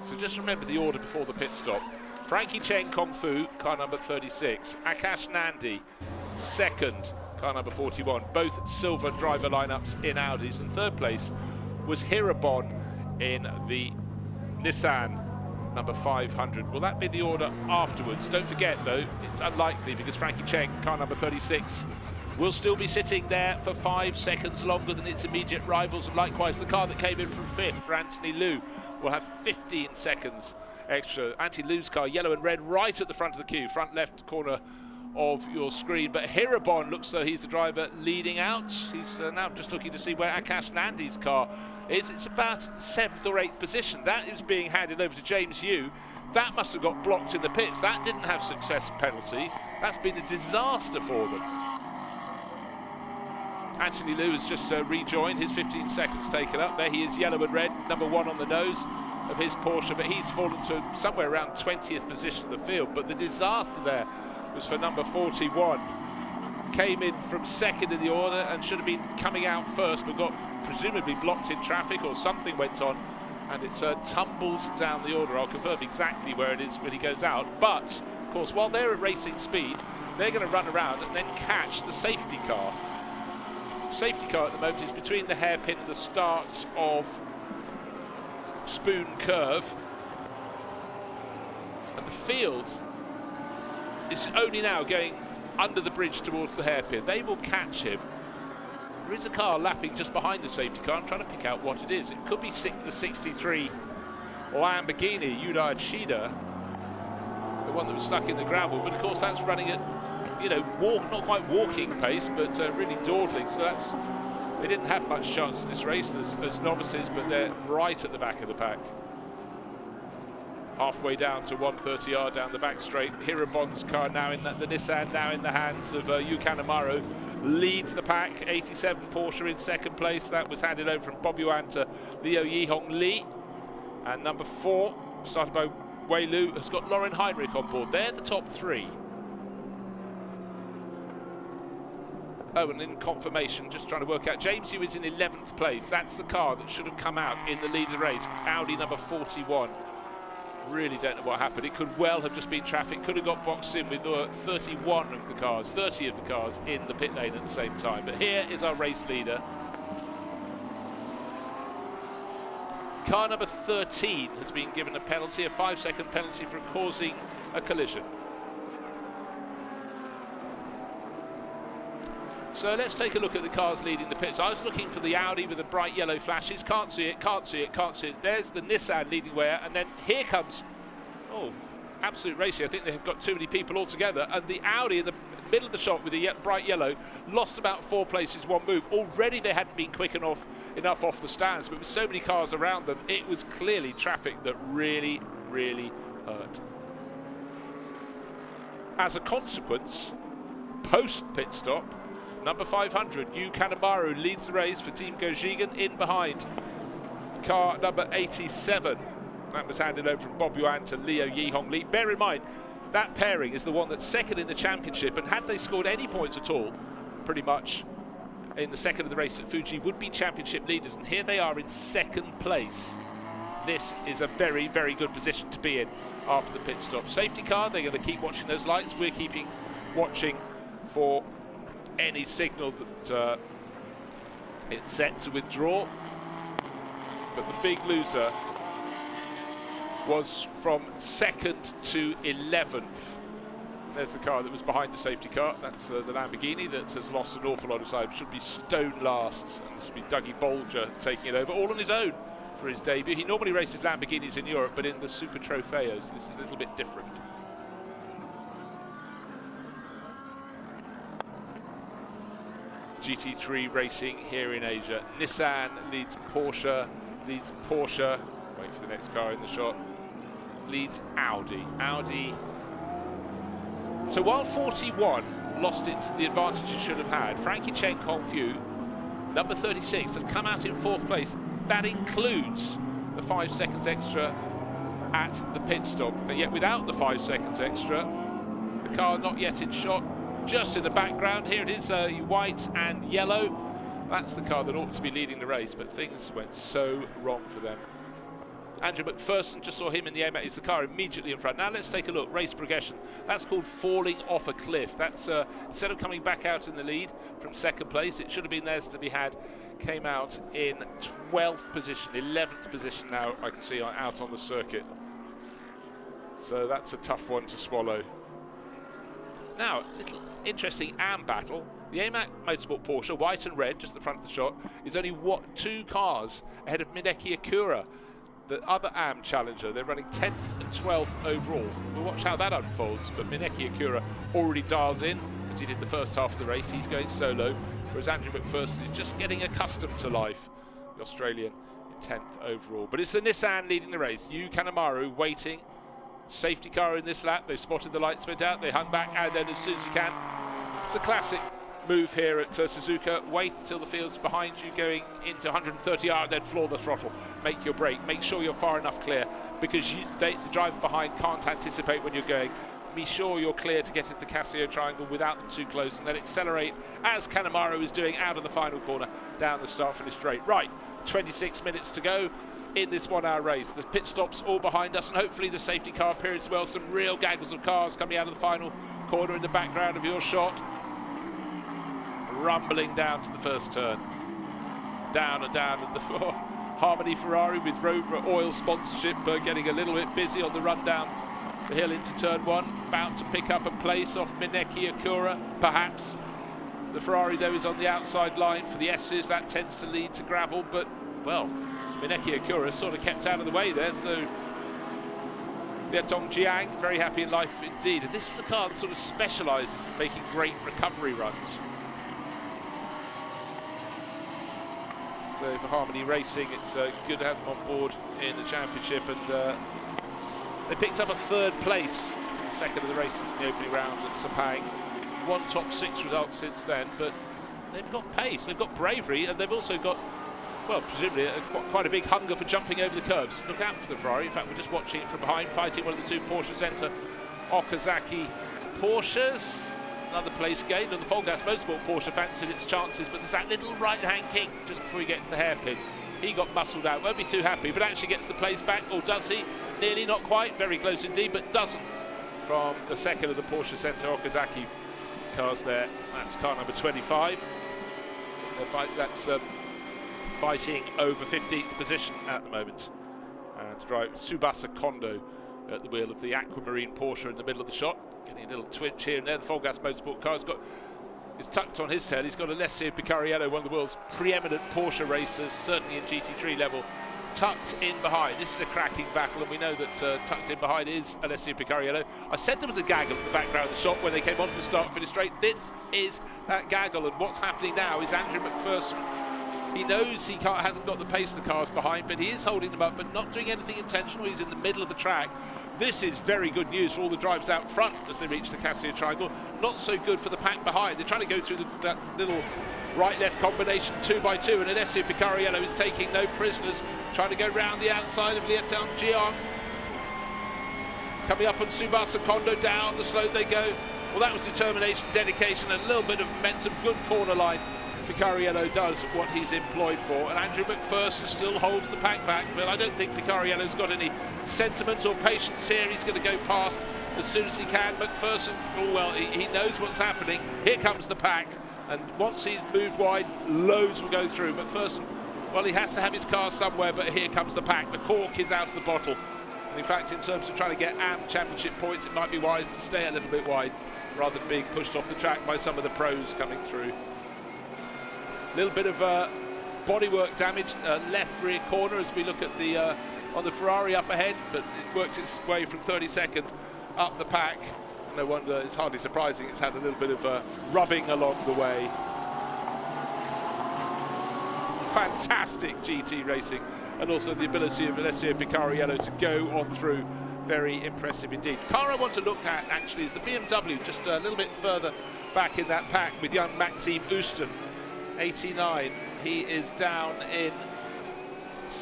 [SPEAKER 1] So just remember the order before the pit stop. Frankie Cheng Kung Fu, car number 36. Akash Nandi, 2nd. Car number 41, both silver driver lineups in Audis, and 3rd place was Hirobon in the Nissan number 500. Will that be the order afterwards? Don't forget though, it's unlikely because Frankie Cheng, car number 36, will still be sitting there for 5 seconds longer than its immediate rivals, and likewise the car that came in from 5th for Anthony Liu will have 15 seconds extra. Anthony Liu's car, yellow and red, right at the front of the queue, front left corner of your screen. But Hirobon looks though he's the driver leading out. He's now just looking to see where Akash Nandi's car is. It's about 7th or 8th position. That is being handed over to James Yu. That must have got blocked in the pits. That didn't have success penalty. That's been a disaster for them. Anthony Liu has just rejoined, his 15 seconds taken up. There he is, yellow and red, number 1 on the nose of his Porsche, but he's fallen to somewhere around 20th position of the field. But the disaster there was for number 41. Came in from 2nd in the order and should have been coming out first, but got presumably blocked in traffic or something went on, and it's tumbled down the order. I'll confirm exactly where it is when he goes out. But of course, while they're at racing speed, they're going to run around and then catch the safety car. Safety car at the moment is between the hairpin and the start of Spoon Curve, and the field is only now going under the bridge towards the hairpin. They will catch him. There is a car lapping just behind the safety car. I'm trying to pick out what it is. It could be the 63 Lamborghini Yudai Shida, the one that was stuck in the gravel, but of course that's running at, you know, not quite walking pace, but really dawdling. So that's, they didn't have much chance in this race as novices, but they're right at the back of the pack. Halfway down to 130R down the back straight. Hirobon's car now in the Nissan, now in the hands of Yu Kanemaru, leads the pack. 87 Porsche in 2nd place. That was handed over from Bob Yuan to Liu Yihong Li. And number 4, started by Wei Lu, has got Lauren Heinrich on board. They're the top 3. Oh, and in confirmation, just trying to work out, James Yu is in 11th place. That's the car that should have come out in the lead of the race. Audi number 41. Really don't know what happened. It could well have just been traffic. Could have got boxed in with 31 of the cars, 30 of the cars in the pit lane at the same time. But here is our race leader. Car number 13 has been given a penalty, a 5-second penalty for causing a collision. So let's take a look at the cars leading the pits. I was looking for the Audi with the bright yellow flashes. Can't see it, can't see it, can't see it. There's the Nissan leading way out, and then here comes, oh, absolute racing. I think they've got too many people altogether. And the Audi in the middle of the shot with the bright yellow lost about 4 places, 1 move. Already they hadn't been quick enough off the stands, but with so many cars around them, it was clearly traffic that really, really hurt. As a consequence, post pit stop, number 500, Yu Kanemaru leads the race for Team Gojigen in behind car number 87. That was handed over from Bob Yuan to Liu Yihong Li. Bear in mind, that pairing is the one that's 2nd in the championship, and had they scored any points at all, pretty much in the 2nd of the race at Fuji, would be championship leaders, and here they are in 2nd place. This is a very, very good position to be in after the pit stop. Safety car, they're going to keep watching those lights. We're keeping watching for any signal that it's set to withdraw. But the big loser was from 2nd to 11th. There's the car that was behind the safety car. That's the Lamborghini that has lost an awful lot of time. Should be stone last. And this will be Dougie Bolger taking it over all on his own for his debut. He normally races Lamborghinis in Europe, but in the Super Trofeos, this is a little bit different. GT3 racing here in Asia. Nissan leads Porsche, wait for the next car in the shot, leads Audi. So while 41 lost the advantage it should have had, Frankie Chen Kongfu, number 36, has come out in 4th place. That includes the 5 seconds extra at the pit stop. But yet without the 5 seconds extra, the car not yet in shot, just in the background. Here it is, white and yellow. That's the car that ought to be leading the race, but things went so wrong for them. Andrew McPherson, just saw him in the aim. Is the car immediately in front. Now let's take a look. Race progression. That's called falling off a cliff. That's instead of coming back out in the lead from 2nd place, it should have been theirs to be had. Came out in 12th position, 11th position now I can see out on the circuit. So that's a tough one to swallow. Now, little interesting AM battle. The AMAC Motorsport Porsche, white and red, just the front of the shot, is only 2 cars ahead of Mineki Akura, the other AM challenger. They're running 10th and 12th overall. We'll watch how that unfolds, but Mineki Akura already dials in, because he did the first half of the race. He's going solo, whereas Andrew McPherson is just getting accustomed to life, the Australian in 10th overall. But it's the Nissan leading the race. Yu Kanemaru waiting. Safety car in this lap. They've spotted the lights went out. They hung back, and then as soon as you can. It's a classic move here at Suzuka. Wait until the field's behind you going into 130R, then floor the throttle. Make your brake. Make sure you're far enough clear, because the driver behind can't anticipate when you're going. Be sure you're clear to get into Casio Triangle without them too close, and then accelerate as Kanemaru is doing out of the final corner down the start-finish straight. Right, 26 minutes to go in this 1-hour race. The pit stops all behind us, and hopefully the safety car appears as well. Some real gaggles of cars coming out of the final corner in the background of your shot. Rumbling down to the first turn. Down and down. And the Harmony Ferrari with Rover Oil sponsorship getting a little bit busy on the run down the hill into turn 1. About to pick up a place off Mineki Akura, perhaps. The Ferrari, though, is on the outside line for the S's. That tends to lead to gravel, but, well, Mineki Akura sort of kept out of the way there, so Lietong Jiang, very happy in life indeed. And this is a car that sort of specialises in making great recovery runs. So for Harmony Racing, it's good to have them on board in the championship, and they picked up a 3rd place in the 2nd of the races in the opening round at Sepang. 1 top 6 result since then, but they've got pace, they've got bravery, and they've also got, well, presumably quite a big hunger for jumping over the curbs. Look out for the Ferrari. In fact, we're just watching it from behind, fighting one of the 2 Porsche Center Okazaki Porsches. Another place gained, and the Folgas Motorsport Porsche fancied its chances, but there's that little right-hand kick just before you get to the hairpin. He got muscled out, won't be too happy, but actually gets the place back, or does he? Nearly, not quite, very close indeed, but doesn't. From the 2nd of the Porsche Center Okazaki cars there. That's car number 25. That's fighting over 15th position at the moment. And to drive Tsubasa Kondo at the wheel of the Aquamarine Porsche in the middle of the shot. Getting a little twitch here and there. The Folgas Motorsport car is tucked on his tail. He's got Alessio Picariello, one of the world's preeminent Porsche racers, certainly in GT3 level, tucked in behind. This is a cracking battle, and we know that tucked in behind is Alessio Picariello. I said there was a gaggle in the background of the shot when they came onto the start-finish straight. This is that gaggle, and what's happening now is Andrew McPherson. He knows he hasn't got the pace the cars behind, but he is holding them up, but not doing anything intentional. He's in the middle of the track. This is very good news for all the drivers out front as they reach the Casio Triangle. Not so good for the pack behind. They're trying to go through that little right-left combination 2x2, and Alessio Picariello is taking no prisoners, trying to go round the outside of Lietong Jiang. Coming up on Tsubasa Kondo, down the slope they go. Well, that was determination, dedication, and a little bit of momentum. Good corner line. Picariello does what he's employed for, and Andrew McPherson still holds the pack back, but I don't think Picariello's got any sentiment or patience here. He's going to go past as soon as he can. McPherson, oh well, he knows what's happening. Here comes the pack, and once he's moved wide, loads will go through. McPherson, well, he has to have his car somewhere, but here comes the pack. The cork is out of the bottle. And in fact, in terms of trying to get AM championship points, it might be wise to stay a little bit wide rather than being pushed off the track by some of the pros coming through. A little bit of bodywork damage, left rear corner as we look at the on the Ferrari up ahead, but it worked its way from 32nd up the pack. No wonder, it's hardly surprising it's had a little bit of rubbing along the way. fantastic GT racing, and also the ability of Alessio Picariello to go on through. Very impressive indeed. Car I want to look at actually is the BMW, just a little bit further back in that pack with young Maxime Ouston, 89. He is down in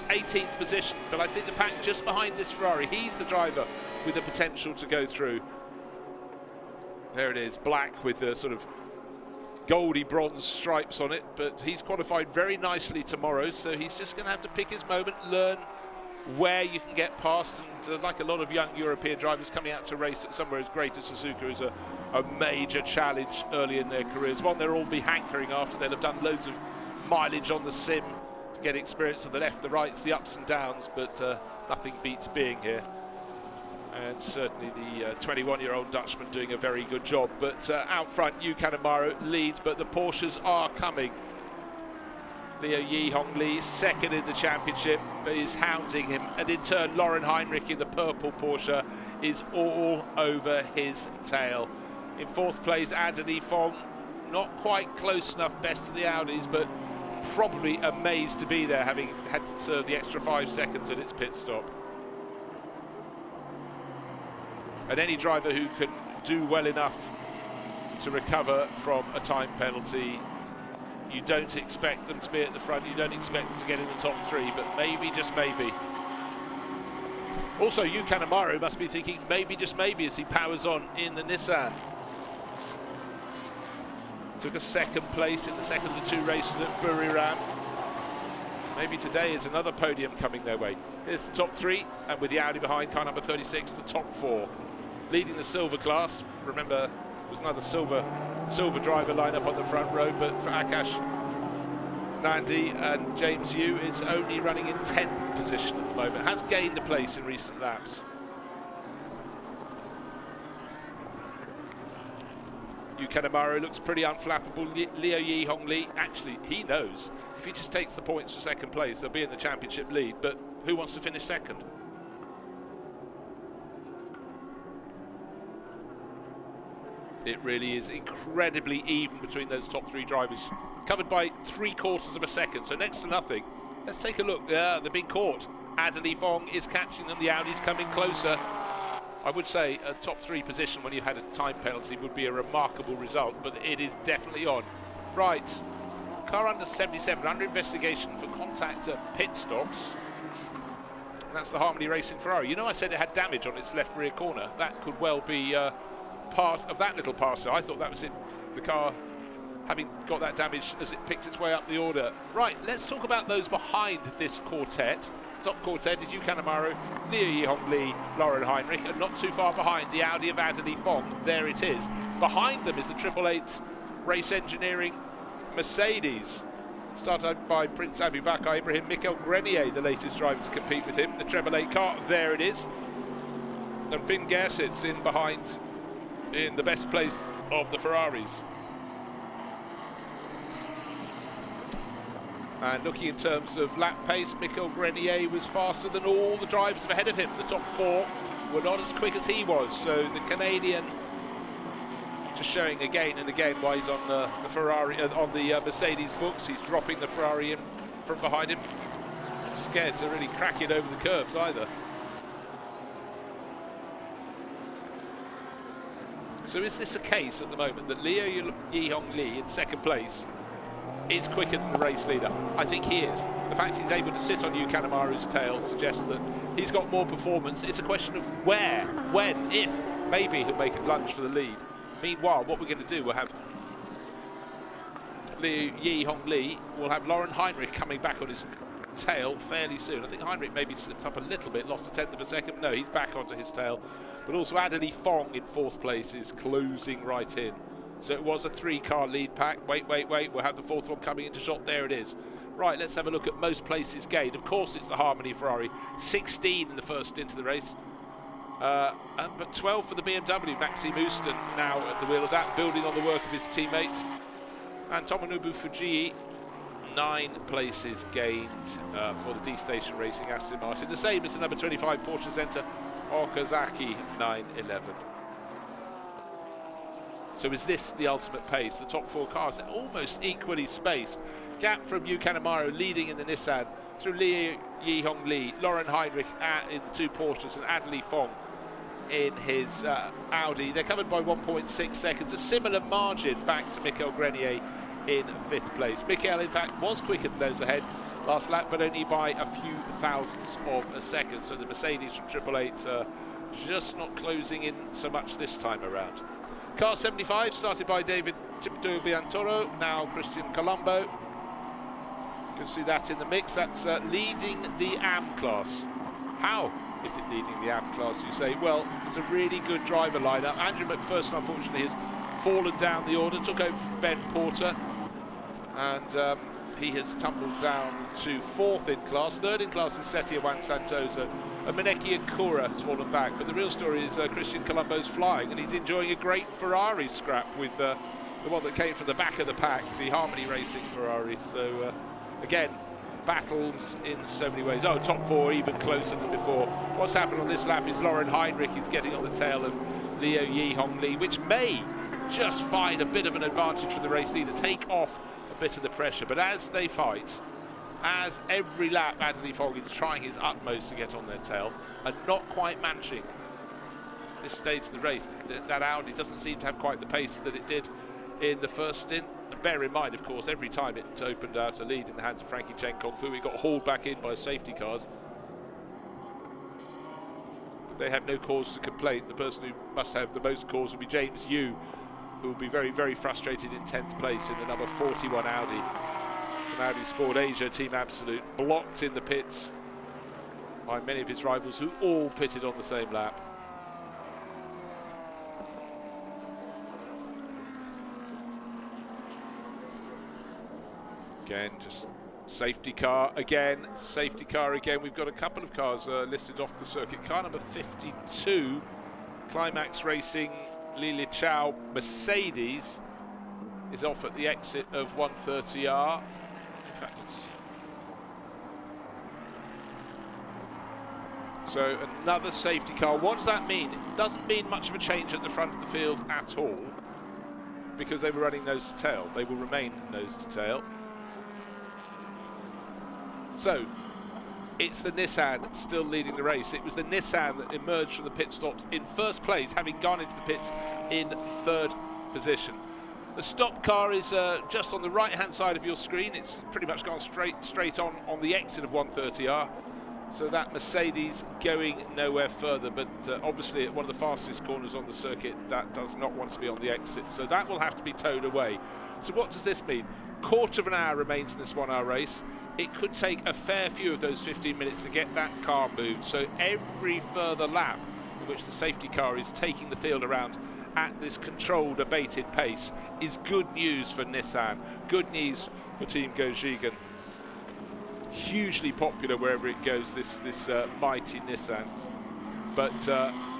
[SPEAKER 1] 18th position, but I think the pack just behind this Ferrari, he's the driver with the potential to go through. There it is, black with the sort of goldy bronze stripes on it, but he's qualified very nicely tomorrow, so he's just going to have to pick his moment, learn where you can get past, and like a lot of young European drivers coming out to race at somewhere as great as Suzuka is a major challenge early in their careers, one they'll all be hankering after. They'll have done loads of mileage on the sim to get experience of the left, the rights, the ups and downs, but nothing beats being here. And certainly the 21-year-old Dutchman doing a very good job. But out front, Yu Kanemaru leads, but the Porsches are coming. Leo Yi-Hong Lee, second in the championship, is hounding him, and in turn Lauren Heinrich in the purple Porsche is all over his tail. In fourth place, Adeli Fong, not quite close enough, best of the Audis, but probably amazed to be there, having had to serve the extra 5 seconds at its pit stop. And any driver who can do well enough to recover from a time penalty, you don't expect them to be at the front, you don't expect them to get in the top 3, but maybe, just maybe. Also, Yu Kanemaru must be thinking maybe, just maybe, as he powers on in the Nissan. Took a second place in the second of the 2 races at Buriram. Maybe today is another podium coming their way. Here's the top 3, and with the Audi behind, car number 36, the top 4. Leading the silver class, remember, there's another silver driver lineup on the front row, but for Akash Nandi and James Yu is only running in 10th position at the moment, has gained a place in recent laps. Yu Kanemaru looks pretty unflappable. Leo Yi-Hong Lee, actually, he knows if he just takes the points for second place, they'll be in the championship lead, but who wants to finish second? It really is incredibly even between those top 3 drivers, covered by 3/4 of a second, so next to nothing. Let's take a look. They're being caught. Adeli Fong is catching them. The Audi's coming closer. I would say a top 3 position when you had a time penalty would be a remarkable result, but it is definitely on. Right, car under 77, under investigation for contact at pit stops. And that's the Harmony Racing Ferrari. You know, I said it had damage on its left rear corner. That could well be part of that little parcel. I thought that was it, the car having got that damage as it picked its way up the order. Right, let's talk about those behind this quartet. Top quartet is Yu Kanemaru, Leo Yi-Hong Lee, Lauren Heinrich, and not too far behind, the Audi of Adeli Fong. There it is. Behind them is the 888 Race Engineering Mercedes, started by Prince Abubakar Ibrahim Mikel Grenier, the latest driver to compete with him. The 888 car, there it is. And Finn Gersitz in behind, in the best place of the Ferraris. And looking in terms of lap pace, Mikel Grenier was faster than all the drivers ahead of him. The top 4 were not as quick as he was, so the Canadian just showing again and again why he's on the Ferrari, on the Mercedes books. He's dropping the Ferrari in from behind him. Not scared to really crack it over the curbs either. So is this a case at the moment that Leo Yi-Hong Lee in second place is quicker than the race leader? I think he is. The fact he's able to sit on Yu Kanemaru's tail suggests that he's got more performance. It's a question of where, when, if, maybe he'll make a lunge for the lead. Meanwhile, what we're going to do, we'll have Leo Yi-Hong Lee, we'll have Lauren Heinrich coming back on his tail fairly soon. I think Heinrich maybe slipped up a little bit, lost a 1/10 of a second. No, he's back onto his tail. But also Adeli Fong in 4th place is closing right in. So it was a 3-car lead pack. Wait, we'll have the 4th one coming into shot. There it is. Right, let's have a look at most places gained. Of course, it's the Harmony Ferrari. 16 in the first stint of the race. But 12 for the BMW. Maxime Ouston now at the wheel of that, building on the work of his teammates. And Tomonobu Fujii, 9 places gained for the D-Station Racing Aston Martin. The same as the number 25 Porsche Center Okazaki, 9-11. So is this the ultimate pace? The top 4 cars are almost equally spaced. Gap from Yu Kanemaru leading in the Nissan through Liu Yihong Li, Lauren Heinrich in the 2 Porsches, and Adley Fong in his Audi. They're covered by 1.6 seconds, a similar margin back to Michael Grenier in 5th place. Michael, in fact, was quicker than those ahead last lap, but only by a few thousandths of a second. So the Mercedes from 888 just not closing in so much this time around. Car 75 started by David Biantoro, now Christian Colombo. You can see that in the mix. That's leading the AM class. How is it leading the AM class, you say? Well, it's a really good driver lineup. Andrew McPherson, unfortunately, has fallen down the order, took over from Ben Porter, and he has tumbled down to 4th in class. 3rd in class is Setia Juan Santosa, and Maneki Akura has fallen back. But the real story is Christian Colombo's flying, and he's enjoying a great Ferrari scrap with the one that came from the back of the pack, the Harmony Racing Ferrari. So again, battles in so many ways. Oh, top 4 even closer than before. What's happened on this lap is Lauren Heinrich is getting on the tail of Liu Yihong Li, which may just find a bit of an advantage for the race leader, take off a bit of the pressure. But as they fight, as every lap Adley Fogg is trying his utmost to get on their tail and not quite managing this stage of the race. That Audi doesn't seem to have quite the pace that it did in the first stint. And bear in mind, of course, every time it opened out a lead in the hands of Frankie Chen Kung Fu, it got hauled back in by safety cars. But they have no cause to complain. The person who must have the most cause will be James Yu, who will be very, very frustrated in 10th place in the number 41 Audi. From Audi Sport Asia, Team Absolute, blocked in the pits by many of his rivals who all pitted on the same lap. Again, just safety car again, safety car again. We've got a couple of cars listed off the circuit. Car number 52, Climax Racing, Lili Chow Mercedes, is off at the exit of 130R. In fact, so another safety car. What does that mean? It doesn't mean much of a change at the front of the field at all, because they were running nose to tail. They will remain nose to tail. So it's the Nissan still leading the race. It was the Nissan that emerged from the pit stops in first place, having gone into the pits in 3rd position. The stop car is just on the right hand side of your screen. It's pretty much gone straight on the exit of 130R. So that Mercedes going nowhere further, but obviously at one of the fastest corners on the circuit, that does not want to be on the exit. So that will have to be towed away. So what does this mean? Quarter of an hour remains in this 1 hour race. It could take a fair few of those 15 minutes to get that car moved. So every further lap in which the safety car is taking the field around at this controlled, abated pace is good news for Nissan. Good news for Team Gojigin. Hugely popular wherever it goes, this mighty Nissan. But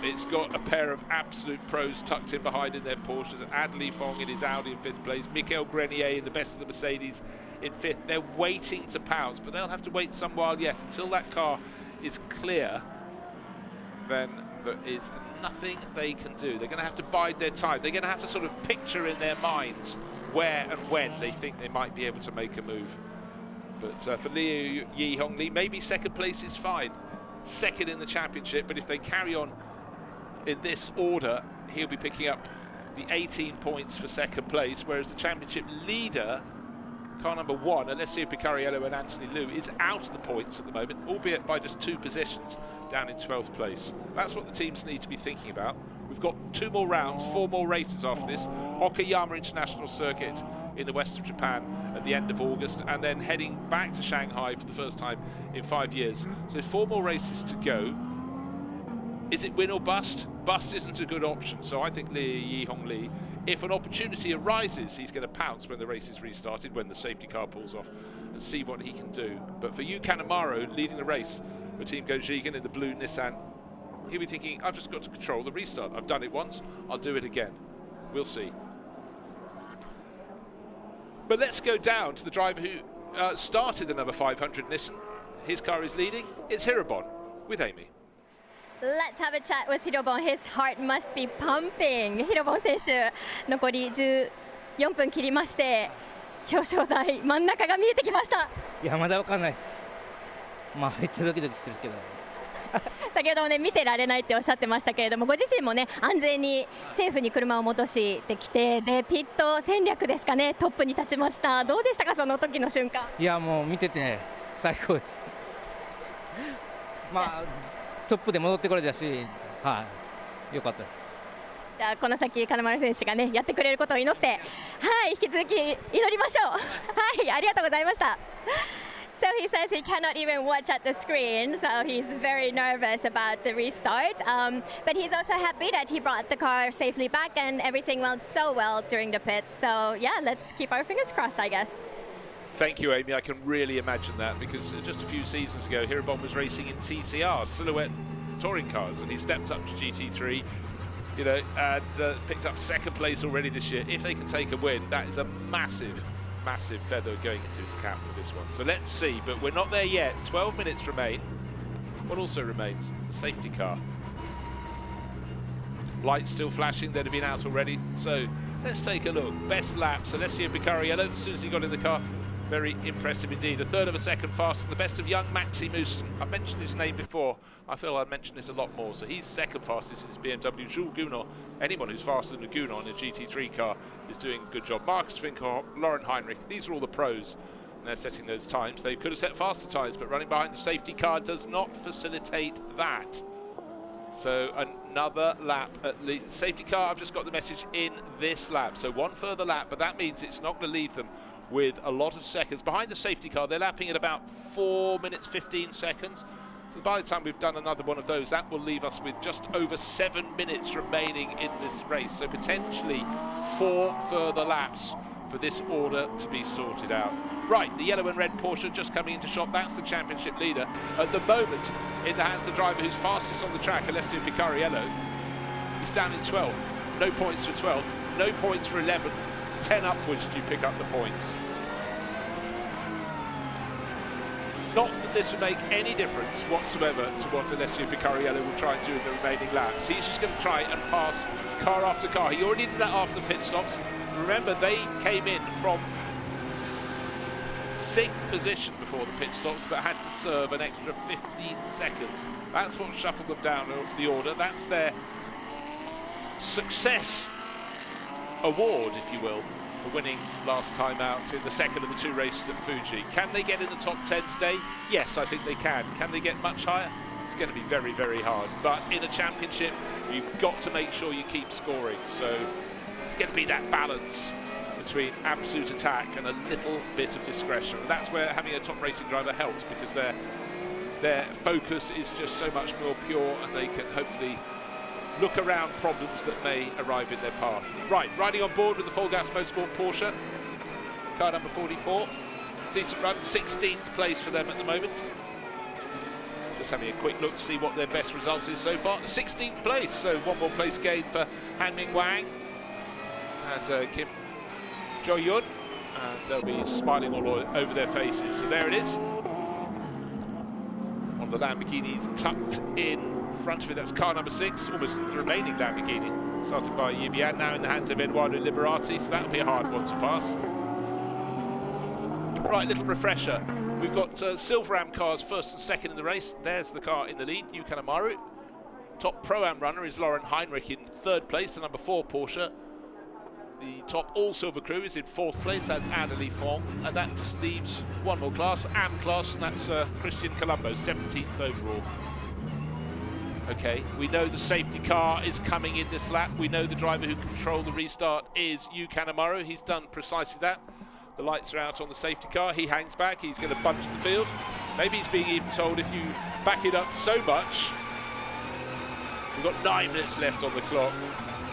[SPEAKER 1] it's got a pair of absolute pros tucked in behind in their Porsches. Adley Fong in his Audi in 5th place. Michael Grenier in the best of the Mercedes in 5th. They're waiting to pounce, but they'll have to wait some while yet. Until that car is clear, then there is nothing they can do. They're going to have to bide their time. They're going to have to sort of picture in their minds where and when they think they might be able to make a move. But for Liu Yihong Li, maybe 2nd place is fine. 2nd in the championship, but if they carry on in this order, he'll be picking up the 18 points for 2nd place, whereas the championship leader, car number 1, Alessio Picariello and Anthony Liu, is out of the points at the moment, albeit by just 2 positions, down in 12th place. That's what the teams need to be thinking about. We've got 2 more rounds, 4 more races after this. Okayama International Circuit in the west of Japan at the end of August, and then heading back to Shanghai for the first time in 5 years. So 4 more races to go. Is it win or bust? Bust isn't a good option, so I think Liu Yihong Li, if an opportunity arises, he's going to pounce when the race is restarted, when the safety car pulls off, and see what he can do. But for Yu Kanemaru leading the race for Team Gojigin in the blue Nissan, he'll be thinking, I've just got to control the restart. I've done it once, I'll do it again. We'll see. But let's go down to the driver who started the number 500 Nissan. His car is leading. It's Hirobon with Amy.
[SPEAKER 4] Let's have a chat with Hirobon. His heart must be pumping. ヒロボン選手、残り14分切りまして、表彰台真ん中が見えてきました。
[SPEAKER 10] いやまだわかんないです。まあめっちゃドキドキするけど。
[SPEAKER 4] 先ほどもね見てられないっておっしゃってましたけれども、ご自身もね安全にセーフに車を戻してきて、でピット戦略ですかね、トップに立ちました。どうでしたか、その時の瞬間。
[SPEAKER 10] いやもう見てて最高です。まあトップで戻ってこれたし、はい、良かったです。
[SPEAKER 4] じゃあこの先金丸選手がねやってくれることを祈って、はい、引き続き祈りましょう。はい、ありがとうございました。So he says he cannot even watch at the screen, so he's very nervous about the restart. But he's also happy that he brought the car safely back and everything went so well during the pits. So yeah, let's keep our fingers crossed, I guess.
[SPEAKER 1] Thank you, Amy. I can really imagine that, because just a few seasons ago, Hirobon was racing in TCR, silhouette touring cars, and he stepped up to GT3, you know, and picked up second place already this year. If they can take a win, that is a massive feather going into his cap for this one. So let's see, but we're not there yet. 12 minutes remain. What also remains? The safety car. Lights still flashing, they'd have been out already. So let's take a look. Best laps, Alessio Picariello, as soon as he got in the car, very impressive indeed. A third of a second faster than the best of young Maxi Mouston. I've mentioned his name before. I feel I've mentioned this a lot more. So he's second fastest in his BMW. Jules Gounod, anyone who's faster than a Gounod in a GT3 car is doing a good job. Marcus Finkel, Lauren Heinrich, these are all the pros. And they're setting those times. They could have set faster times, but running behind the safety car does not facilitate that. So another lap at least. Safety car, I've just got the message, in this lap. So one further lap, but that means it's not going to leave them with a lot of seconds. Behind the safety car, they're lapping at about 4 minutes 15 seconds. So by the time we've done another one of those, that will leave us with just over 7 minutes remaining in this race. So potentially 4 further laps for this order to be sorted out. Right, the yellow and red Porsche just coming into shot. That's the championship leader. At the moment, in the hands of the driver who's fastest on the track, Alessio Picariello. He's down in 12th. No points for 12th. No points for 11th. 10 upwards do you pick up the points. Not that this would make any difference whatsoever to what Alessio Picariello will try and do in the remaining laps. He's just going to try and pass car after car. He already did that after the pit stops. Remember, they came in from 6th position before the pit stops, but had to serve an extra 15 seconds. That's what shuffled them down the order. That's their success award, if you will, for winning last time out in the second of the 2 races at Fuji. Can they get in the top 10 today? Yes, I think they can. Can they get much higher? It's going to be very, very hard. But in a championship, you've got to make sure you keep scoring. So it's going to be that balance between absolute attack and a little bit of discretion. And that's where having a top racing driver helps, because their focus is just so much more pure, and they can hopefully look around problems that may arrive in their path. Right, riding on board with the Full Gas Motorsport Porsche, car number 44. Decent run, 16th place for them at the moment. Just having a quick look to see what their best result is so far. 16th place, so 1 more place gain for Han Ming Wang and Kim Jo Yun, and they'll be smiling all over their faces. So there it is. One of the Lamborghinis tucked in front of it. That's car number 6, almost the remaining Lamborghini, started by Yibian, now in the hands of Eduardo Liberati, so that'll be a hard one to pass. Right, little refresher. We've got Silver-Am cars first and second in the race. There's the car in the lead, Yuka Amaru. Top Pro-Am runner is Lauren Heinrich in 3rd place, the number 4 Porsche. The top all-silver crew is in 4th place, that's Annalie Fong, and that just leaves one more class, Am class, and that's Christian Colombo, 17th overall. Okay, we know the safety car is coming in this lap. We know the driver who controlled the restart is Yuka Amaru. He's done precisely that. The lights are out on the safety car. He hangs back. He's going to bunch the field. Maybe he's being even told, if you back it up so much. We've got 9 minutes left on the clock.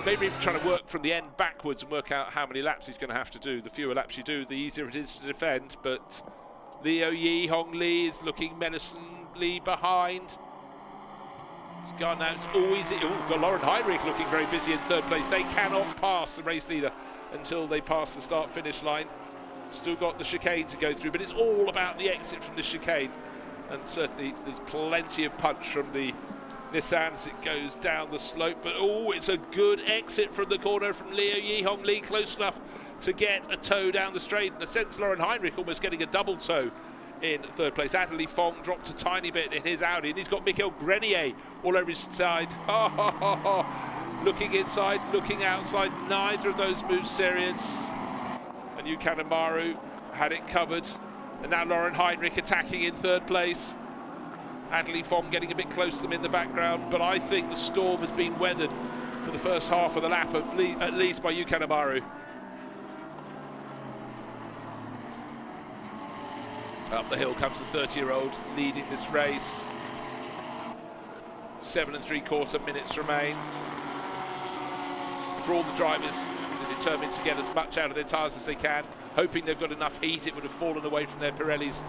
[SPEAKER 1] Maybe even trying to work from the end backwards and work out how many laps he's going to have to do. The fewer laps you do, the easier it is to defend. But Liu Yi Hong Li is looking menacingly behind. It's gone now, it's always, got Lauren Heinrich looking very busy in 3rd place. They cannot pass the race leader until they pass the start-finish line. Still got the chicane to go through, but it's all about the exit from the chicane. And certainly there's plenty of punch from the Nissan as it goes down the slope, but oh, it's a good exit from the corner from Liu Yihong Li, close enough to get a toe down the straight. In a sense, Lauren Heinrich almost getting a double toe in third place. Adderley Fong dropped a tiny bit in his Audi, and he's got Michael Grenier all over his side. Looking inside, looking outside, neither of those moves serious. And Yu Kanemaru had it covered, and now Lauren Heinrich attacking in third place. Adderley Fong getting a bit close to them in the background, but I think the storm has been weathered for the first half of the lap, at least by Yu Kanemaru. Up the hill comes the 30-year-old leading this race. 7 3/4 minutes remain. For all the drivers, they're determined to get as much out of their tyres as they can, hoping they've got enough heat. It would have fallen away from their Pirellis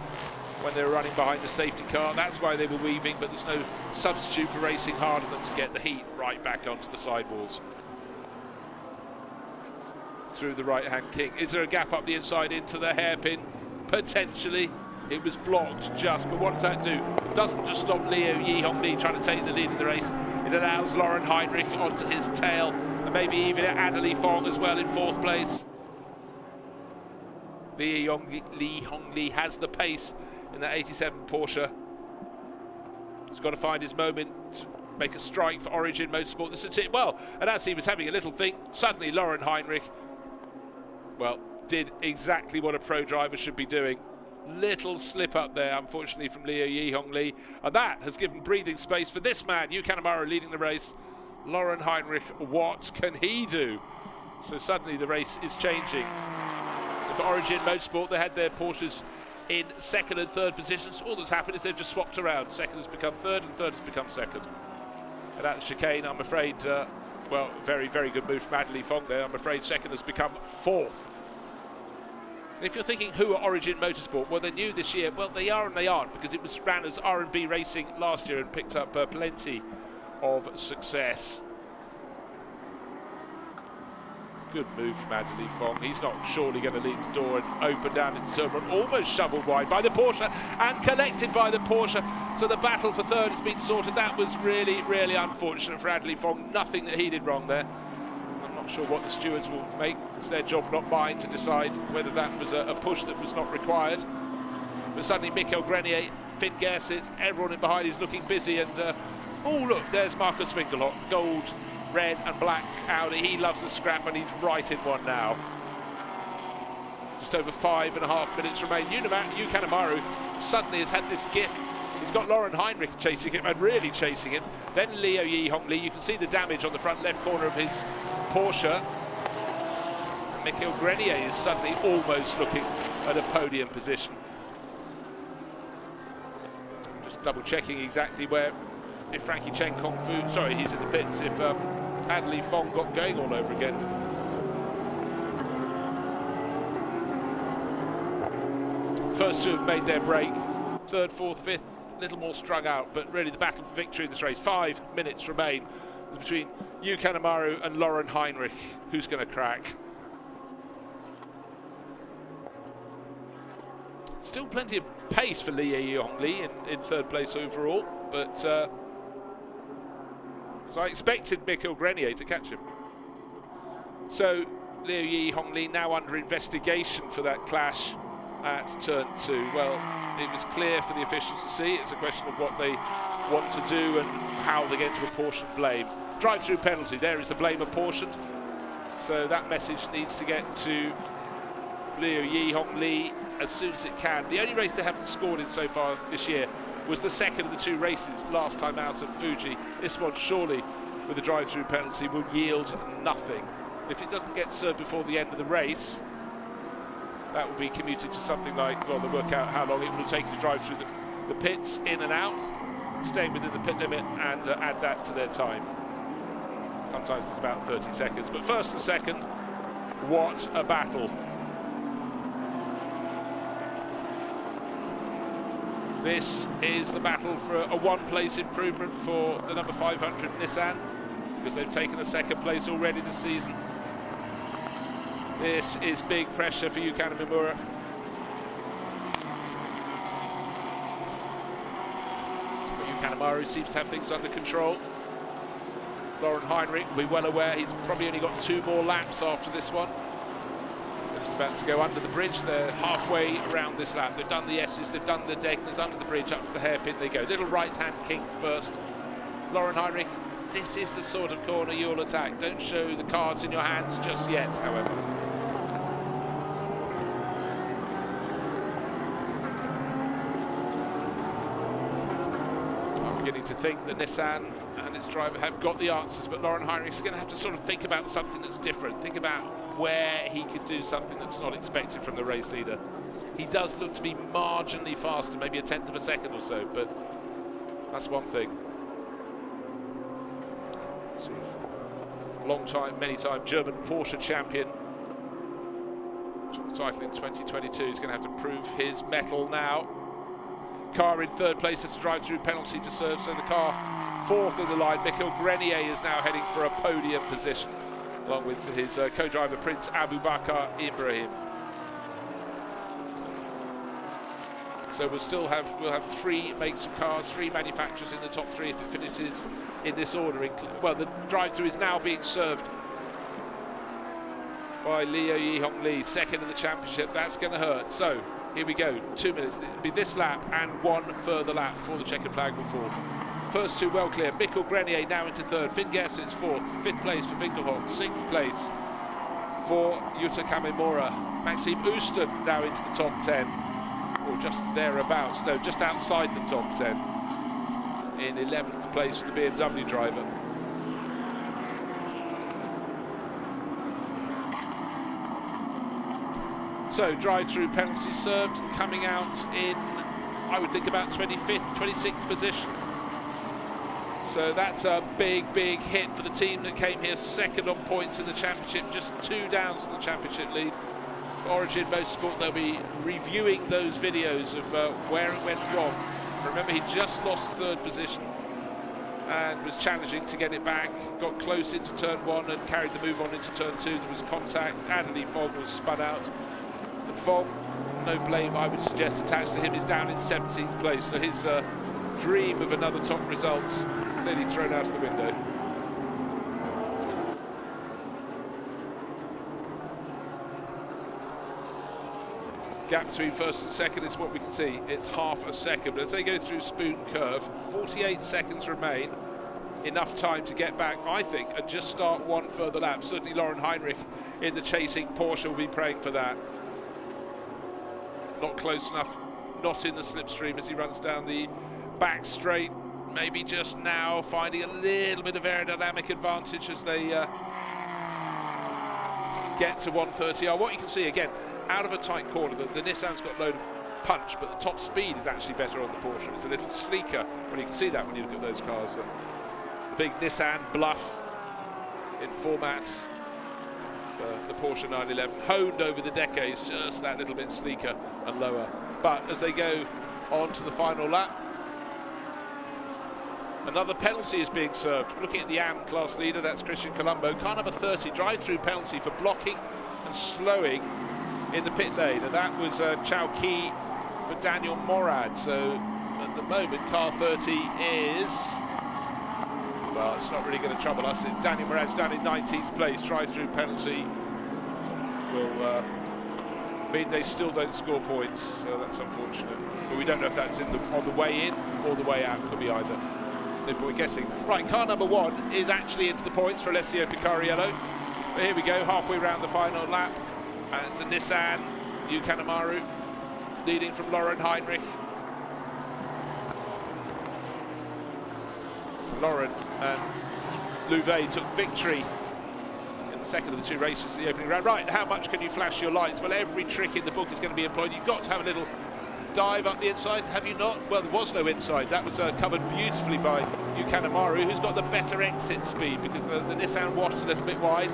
[SPEAKER 1] when they were running behind the safety car. That's why they were weaving, but there's no substitute for racing harder than to get the heat right back onto the sidewalls. Through the right-hand king. Is there a gap up the inside into the hairpin? Potentially. It was blocked just, but what does that do? Doesn't just stop Liu Yihong Li trying to take the lead in the race. It allows Lauren Heinrich onto his tail, and maybe even Adderley Fong as well in fourth place. Liu Yihong Li has the pace in that 87 Porsche. He's got to find his moment to make a strike for Origin Motorsport. This is it. Well, and as he was having a little think, suddenly Lauren Heinrich, well, did exactly what a pro driver should be doing. Little slip up there, unfortunately, from Liu Yihong Li, and that has given breathing space for this man, Yu Kanemaru, leading the race. Lauren Heinrich, what can he do? So suddenly the race is changing. For Origin Motorsport, they had their Porsches in second and third positions. All that's happened is they've just swapped around. Second has become third, and third has become second. And that chicane, I'm afraid, well, very, very good move from Adderley Fong there. I'm afraid second has become fourth. And if you're thinking, who are Origin Motorsport? Well, they're new this year. Well, they are and they aren't, because it was ran as R&B Racing last year and picked up plenty of success. Good move from Adderley Fong. He's not surely going to leave the door and open down into turn one. Almost shoveled wide by the Porsche and collected by the Porsche. So the battle for third has been sorted. That was really, really unfortunate for Adderley Fong. Nothing that he did wrong there. I'm not sure what the stewards will make. It's their job, not mine, to decide whether that was a push that was not required. But suddenly Michael Grenier, Finn Gersitz, everyone in behind is looking busy. And oh look, there's Marcus Fingerlock, gold, red and black Audi. He loves a scrap and he's right in one now. Just over 5.5 minutes remain. Yu Kanemaru suddenly has had this gift. He's got Lauren Heinrich chasing him and really chasing him. Then Liu Yihong Li. You can see the damage on the front left corner of his Porsche. And Michael Grenier is suddenly almost looking at a podium position. Just double checking exactly where, if Frankie Chen Kung Fu, sorry, he's in the pits, if Adderley Fong got going all over again. First two have made their break. Third, fourth, fifth, a little more strung out, but really the battle for victory in this race. 5 minutes remain between Yu Kanemaru and Lauren Heinrich. Who's going to crack? Still plenty of pace for Liu Yihong Li in third place overall, but so I expected Michael Grenier to catch him. So Liu Yihong Li now under investigation for that clash at turn 2. Well, it was clear for the officials to see. It's a question of what they want to do and how they're going to apportion blame. Drive-through penalty, there is the blame apportioned. So that message needs to get to Liu Yihong Li as soon as it can. The only race they haven't scored in so far this year was the second of the 2 races last time out at Fuji. This one surely, with a drive-through penalty, will yield nothing. If it doesn't get served before the end of the race, that will be commuted to something like, well, they'll work out how long it will take to drive through the pits, in and out, staying within the pit limit, and add that to their time. Sometimes it's about 30 seconds, but first and second, what a battle. This is the battle for a one-place improvement for the number 500 Nissan, because they've taken a second place already this season. This is big pressure for Yu Kanemaru. But Yu Kanemaru seems to have things under control. Lauren Heinrich will be well aware he's probably only got 2 more laps after this one. They're just about to go under the bridge. They're halfway around this lap. They've done the S's, they've done the Degners, under the bridge, up to the hairpin they go. Little right-hand kink first. Lauren Heinrich, this is the sort of corner you'll attack. Don't show the cards in your hands just yet, however. I'm beginning to think that Nissan and its driver have got the answers, but Lauren Heinrich's going to have to sort of think about something that's different, think about where he could do something that's not expected from the race leader. He does look to be marginally faster, maybe a 1/10 of a second or so, but that's one thing. Sort of long time, many time German Porsche champion, took the title in 2022. He's going to have to prove his mettle now. Car in 3rd place has to drive through penalty to serve, so the car 4th in the line. Mikkel Grenier is now heading for a podium position, along with his co-driver Prince Abubakar Ibrahim. So we'll have 3 makes of cars, 3 manufacturers in the top 3 if it finishes in this order. Well, the drive-through is now being served by Liu Yihong Li, 2nd in the championship. That's going to hurt. So here we go, 2 minutes. It'll be this lap and 1 further lap before the checkered flag will fall. First 2 well clear. Mikkel Grenier now into 3rd. Finn Gerson's 4th. 5th place for Winkelhock. 6th place for Yuta Kamimura. Maxime Ooston now into the top 10. Or just thereabouts, no, just outside the top 10, in 11th place for the BMW driver. So drive-through penalty served, coming out in, I would think, about 25th, 26th position. So that's a big hit for the team that came here 2nd on points in the championship, just 2 downs to the championship lead. Origin Motorsport, they'll be reviewing those videos of where it went wrong. Remember, he just lost 3rd position and was challenging to get it back, got close into turn 1 and carried the move on into turn 2. There was contact. Adderley Fogg was spun out, and Fogg, no blame I would suggest attached to him, is down in 17th place, so his dream of another top result clearly thrown out of the window. Gap between 1st and 2nd is what we can see. It's half a second. But as they go through Spoon Curve, 48 seconds remain. Enough time to get back, I think, and just start 1 further lap. Certainly Lauren Heinrich in the chasing Porsche will be praying for that. Not close enough, not in the slipstream as he runs down the back straight. Maybe just now finding a little bit of aerodynamic advantage as they get to 130R. What you can see, again, out of a tight corner, the Nissan's got a load of punch, but the top speed is actually better on the Porsche. It's a little sleeker. Well, you can see that when you look at those cars. The big Nissan bluff in format, the Porsche 911, honed over the decades, just that little bit sleeker and lower. But as they go on to the final lap, another penalty is being served. Looking at the AM class leader, that's Christian Colombo. Car number 30, drive-through penalty for blocking and slowing in the pit lane, and that was Chow Ki for Daniel Morad. So at the moment, car 30 is, well, it's not really going to trouble us. Daniel Morad's down in 19th place. Drive-through penalty will mean they still don't score points, so that's unfortunate. But we don't know if that's on the way in or the way out. Could be either. We're guessing. Right, car number 1 is actually into the points for Alessio Picariello. But here we go, halfway round the final lap. And it's the Nissan, Yu Kanemaru, leading from Lauren Heinrich. Lauren and Louvet took victory in the 2nd of the 2 races in the opening round. Right, how much can you flash your lights? Well, every trick in the book is going to be employed. You've got to have a little dive up the inside, have you not? Well, there was no inside. That was covered beautifully by Yu Kanemaru, who's got the better exit speed because the Nissan washed a little bit wide,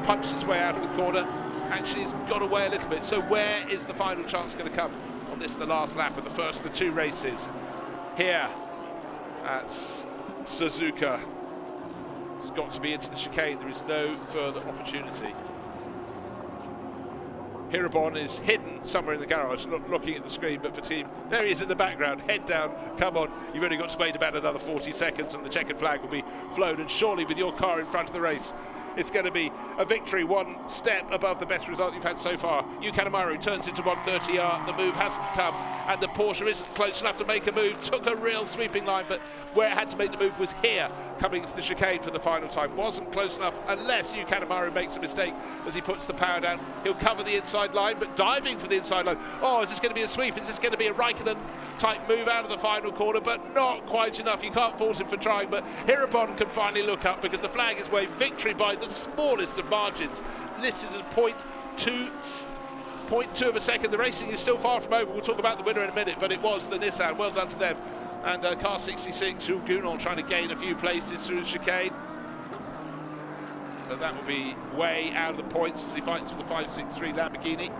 [SPEAKER 1] punched its way out of the corner. Actually, it's got away a little bit. So where is the final chance going to come on this, the last lap of the first of the 2 races? Here at Suzuka. It's got to be into the chicane. There is no further opportunity. Hirabon is hidden somewhere in the garage, not looking at the screen, but for team, there he is in the background, head down, come on, you've only got to wait about another 40 seconds and the checkered flag will be flown, and surely with your car in front of the race, it's going to be a victory, one step above the best result you've had so far. Kanemaru turns into 130R, the move hasn't come, and the Porsche isn't close enough to make a move, took a real sweeping line, but where it had to make the move was here, coming to the chicane for the final time. Wasn't close enough, unless Kanemaru makes a mistake as he puts the power down. He'll cover the inside line, but diving for the inside line. Oh, is this going to be a sweep? Is this going to be a Raikkonen type move out of the final corner? But not quite enough. You can't fault him for trying, but Hirabon can finally look up because the flag is waved. Victory by the smallest of margins. This is a 0.2 of a second. The racing is still far from over. We'll talk about the winner in a minute, but it was the Nissan. Well done to them. And car 66, Jules Gounon trying to gain a few places through the chicane. But that will be way out of the points as he fights for the 563 Lamborghini.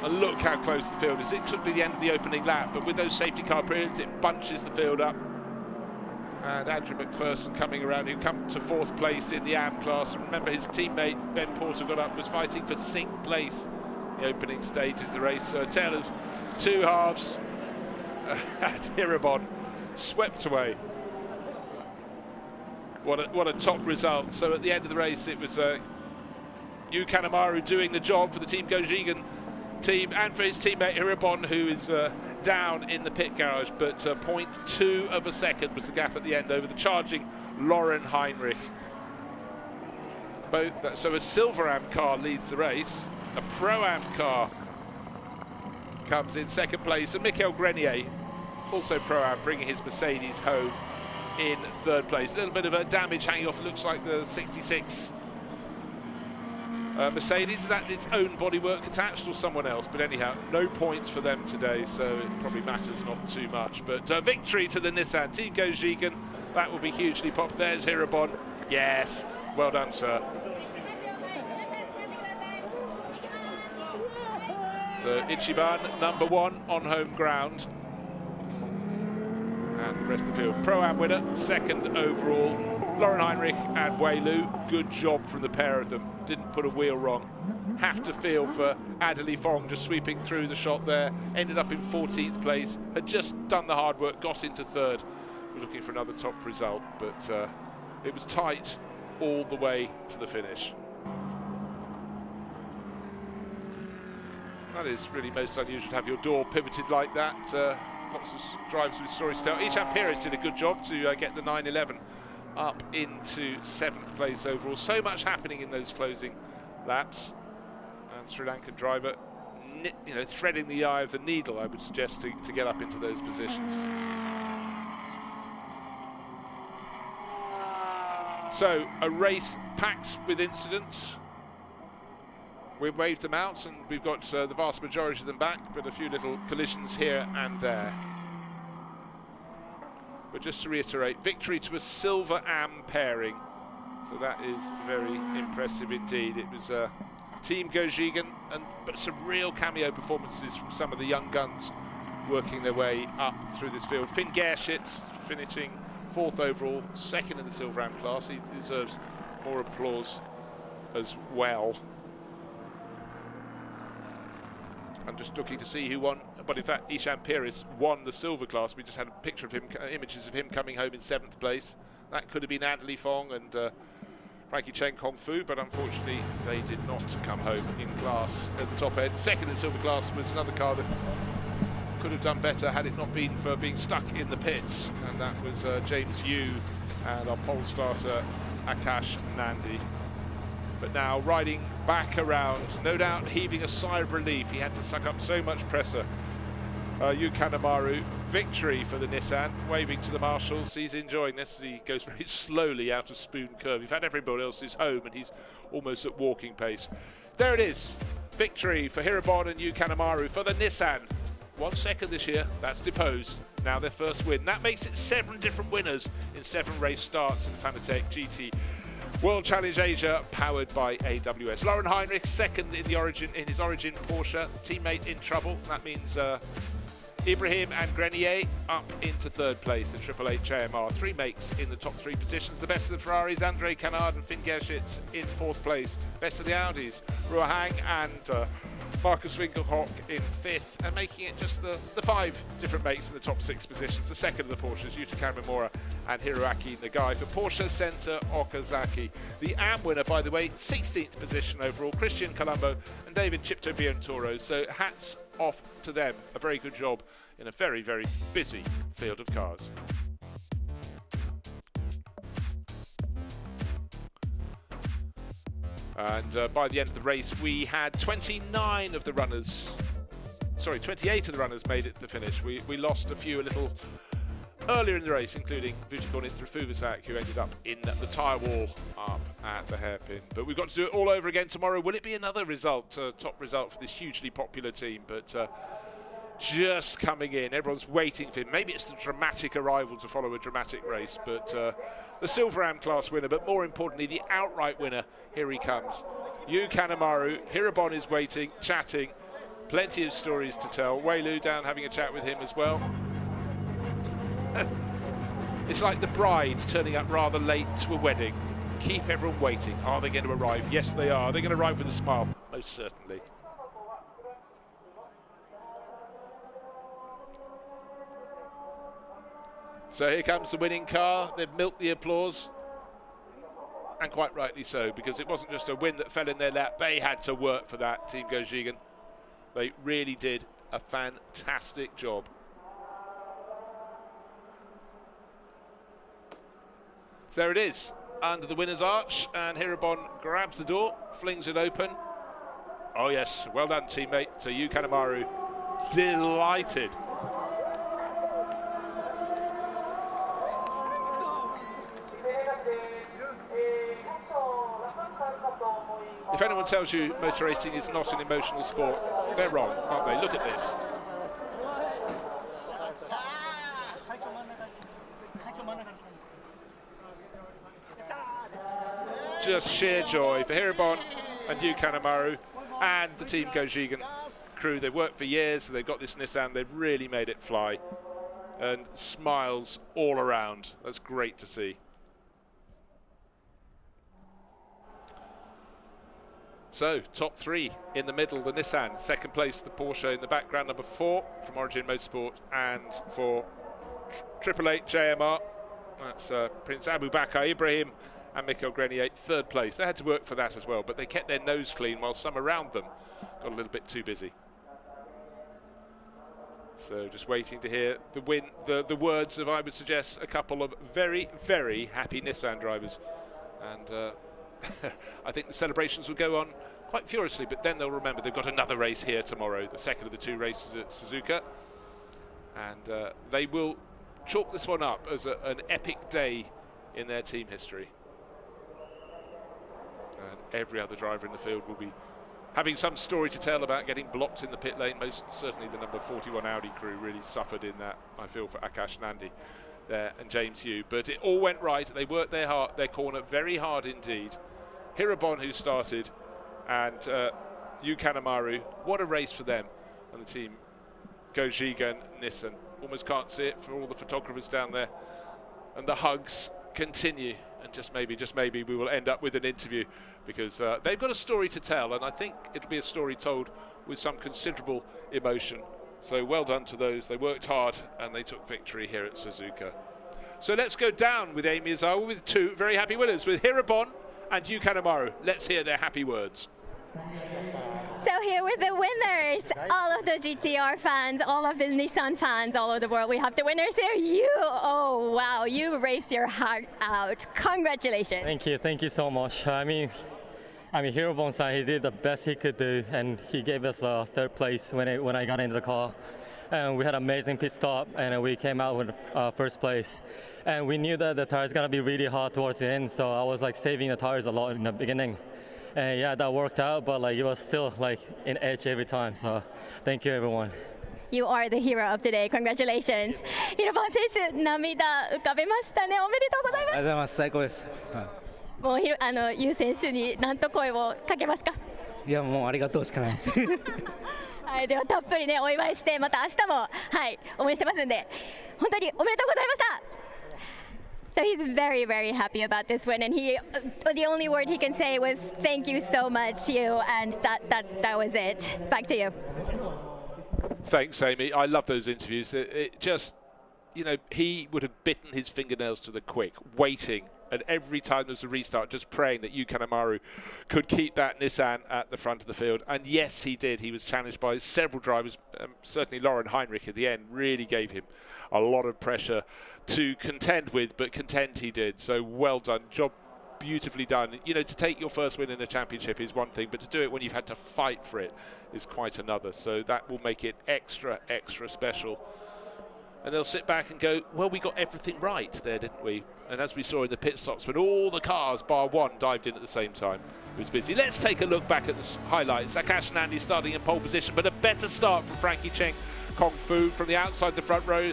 [SPEAKER 1] And look how close the field is. It could be the end of the opening lap, but with those safety car periods, it bunches the field up. And Andrew McPherson coming around, who come to 4th place in the AM class. Remember, his teammate Ben Porter got up, was fighting for 6th place in the opening stages of the race. So a tale of two halves. And Hirabon swept away. What a top result. So at the end of the race, it was Kanemaru doing the job for the Team Gojigin team and for his teammate Hirabon, who is down in the pit garage, but 0.2 of a second was the gap at the end over the charging Lauren Heinrich. So a Silver-Am car leads the race, a Pro-Am car comes in 2nd place, and Michael Grenier, also Pro-Am, bringing his Mercedes home in 3rd place. A little bit of a damage hanging off, it looks like the 66 Mercedes. Is that its own bodywork attached or someone else? But anyhow, no points for them today, so it probably matters not too much. But victory to the Nissan. Team Gojigin, that will be hugely popular. There's Hirabon. Yes, well done, sir. So Ichiban, number 1 on home ground. And the rest of the field. Pro-Am winner, 2nd overall. Lauren Heinrich and Wei Lu, good job from the pair of them. Didn't put a wheel wrong. Have to feel for Adderley Fong just sweeping through the shot there. Ended up in 14th place. Had just done the hard work, got into 3rd. We're looking for another top result, but it was tight all the way to the finish. That is really most unusual to have your door pivoted like that. Lots of drivers with stories to tell. Isham Pires did a good job to get the 911 up into 7th place overall. So much happening in those closing laps. And Sri Lankan driver, threading the eye of the needle, I would suggest, to get up into those positions. So a race packed with incidents. We've waved them out, and we've got the vast majority of them back, but a few little collisions here and there. But just to reiterate, victory to a Silver-Am pairing. So that is very impressive indeed. It was Team Gojigin, but some real cameo performances from some of the young guns working their way up through this field. Finn Gerschitz finishing 4th overall, 2nd in the Silver-Am class. He deserves more applause as well. I'm just looking to see who won, but in fact Isham Pires won the silver class. We just had a picture of him, images of him coming home in 7th place. That could have been Adderley Fong and Frankie Chen Kong Fu, but unfortunately they did not come home in class at the top end. 2nd in silver class was another car that could have done better had it not been for being stuck in the pits, and that was James Yu and our pole starter Akash Nandi. But now riding back around, no doubt heaving a sigh of relief. He had to suck up so much pressure. Kanemaru, victory for the Nissan, waving to the marshals. He's enjoying this as he goes very slowly out of Spoon Curve. You've had everybody else is home and he's almost at walking pace. There it is, victory for Hirabon and Kanemaru for the Nissan. 1 second this year, that's deposed. Now their first win. That makes it 7 different winners in 7 race starts in Fanatec GT World Challenge Asia, powered by AWS. Lauren Heinrich, 2nd in his Origin Porsche. Teammate in trouble. That means Ibrahim and Grenier up into third place. The Triple Eight JMR, 3 makes in the top 3 positions. The best of the Ferraris, Andre Canard and Finn Gerschitz in 4th place. Best of the Audis, Ruahang and Marcus Winkelhock in 5th, and making it just the 5 different mates in the top 6 positions. The second of the Porsches, Yuta Kamimura and Hiroaki Nagai. For Porsche Center Okazaki, the AM winner, by the way, 16th position overall, Christian Colombo and David Chipto Biantoro. So hats off to them. A very good job in a very, very busy field of cars. And by the end of the race, we had 28 of the runners made it to the finish. We lost a few a little earlier in the race, including Vutikon Intrafuvasak, who ended up in the tyre wall up at the hairpin. But we've got to do it all over again tomorrow. Will it be another result, top result for this hugely popular team? But just coming in, everyone's waiting for him. Maybe it's the dramatic arrival to follow a dramatic race, but the Silver Am class winner, but more importantly, the outright winner, here he comes. Yu Kanemaru, Hirobon is waiting, chatting, plenty of stories to tell. Wei Lu down having a chat with him as well. It's like the bride turning up rather late to a wedding. Keep everyone waiting. Are they going to arrive? Yes, they are. They're going to arrive with a smile, most certainly. So here comes the winning car. They've milked the applause, and quite rightly so, because it wasn't just a win that fell in their lap. They had to work for that, Team Gojigan. They really did a fantastic job. So there it is, under the winner's arch, and Hirobon grabs the door, flings it open. Oh yes, well done teammate, to Yu Kanemaru, delighted. If anyone tells you motor racing is not an emotional sport, they're wrong, aren't they? Look at this. Just sheer joy for Hirobon and Yu Kanemaru and the Team Gojigan crew. They've worked for years, they've got this Nissan, they've really made it fly. And smiles all around. That's great to see. So, top 3 in the middle, the Nissan. Second place, the Porsche in the background, number 4 from Origin Motorsport. And for Triple Eight JMR, that's Prince Abubakar Ibrahim and Mikhail Grenier, 3rd place. They had to work for that as well, but they kept their nose clean while some around them got a little bit too busy. So just waiting to hear the words of, I would suggest, a couple of very, very happy Nissan drivers. And I think the celebrations will go on quite furiously, but then they'll remember they've got another race here tomorrow, the second of the 2 races at Suzuka. And they will chalk this one up as an epic day in their team history. And every other driver in the field will be having some story to tell about getting blocked in the pit lane. Most certainly the number 41 Audi crew really suffered in that, I feel, for Akash Nandi there and James Yu. But it all went right. They worked their corner very hard indeed. Hirobon, who started, and Yu Kanemaru, what a race for them and the Team Gojigan Nissan. Almost can't see it for all the photographers down there. And the hugs continue, and just maybe we will end up with an interview, because they've got a story to tell, and I think it'll be a story told with some considerable emotion. So well done to those. They worked hard and they took victory here at Suzuka. So let's go down with Amy Izawa with 2 very happy winners, with Hirobon and Yu Kanemaru. Let's hear their happy words.
[SPEAKER 4] So here with the winners, all of the GTR fans, all of the Nissan fans all over the world. We have the winners here. Oh wow, you raced your heart out. Congratulations.
[SPEAKER 7] Thank you so much. I mean, Hirobon-san, he did the best he could do, and he gave us 3rd place when I got into the car. And we had an amazing pit stop, and we came out with 1st place. And we knew that the tires gonna be really hot towards the end, so I was like saving the tires a lot in the beginning. And yeah, that worked out, but like it was still like an edge every time. So thank you, everyone.
[SPEAKER 4] You are the hero of today. Congratulations. Hirobon 選手、涙浮かべましたね。おめでとうございます。ありがとうございます。最高です。もうユウ選手に何と声をかけますか？いや、もうありがとうしかないです。はい、ではたっぷりねお祝いしてまた明日もはい応援してますんで本当におめでとうございました。So he's very, very happy about this win, and the only word he can say was "Thank you so much, you," and that was it. Back to you.
[SPEAKER 1] Thanks, Amy. I love those interviews. It just, you know, he would have bitten his fingernails to the quick, waiting, and every time there was a restart, just praying that Yu Kanemaru could keep that Nissan at the front of the field. And yes, he did. He was challenged by several drivers. Certainly Lauren Heinrich at the end really gave him a lot of pressure to contend with, but contend he did. So well done. Job beautifully done. You know, to take your first win in a championship is one thing, but to do it when you've had to fight for it is quite another. So that will make it extra, extra special. And they'll sit back and go, well, we got everything right there, didn't we? And as we saw in the pit stops, when all the cars, bar one, dived in at the same time, it was busy. Let's take a look back at the highlights. Akash Nandi starting in pole position, but a better start from Frankie Cheng Kong Fu from the outside the front row.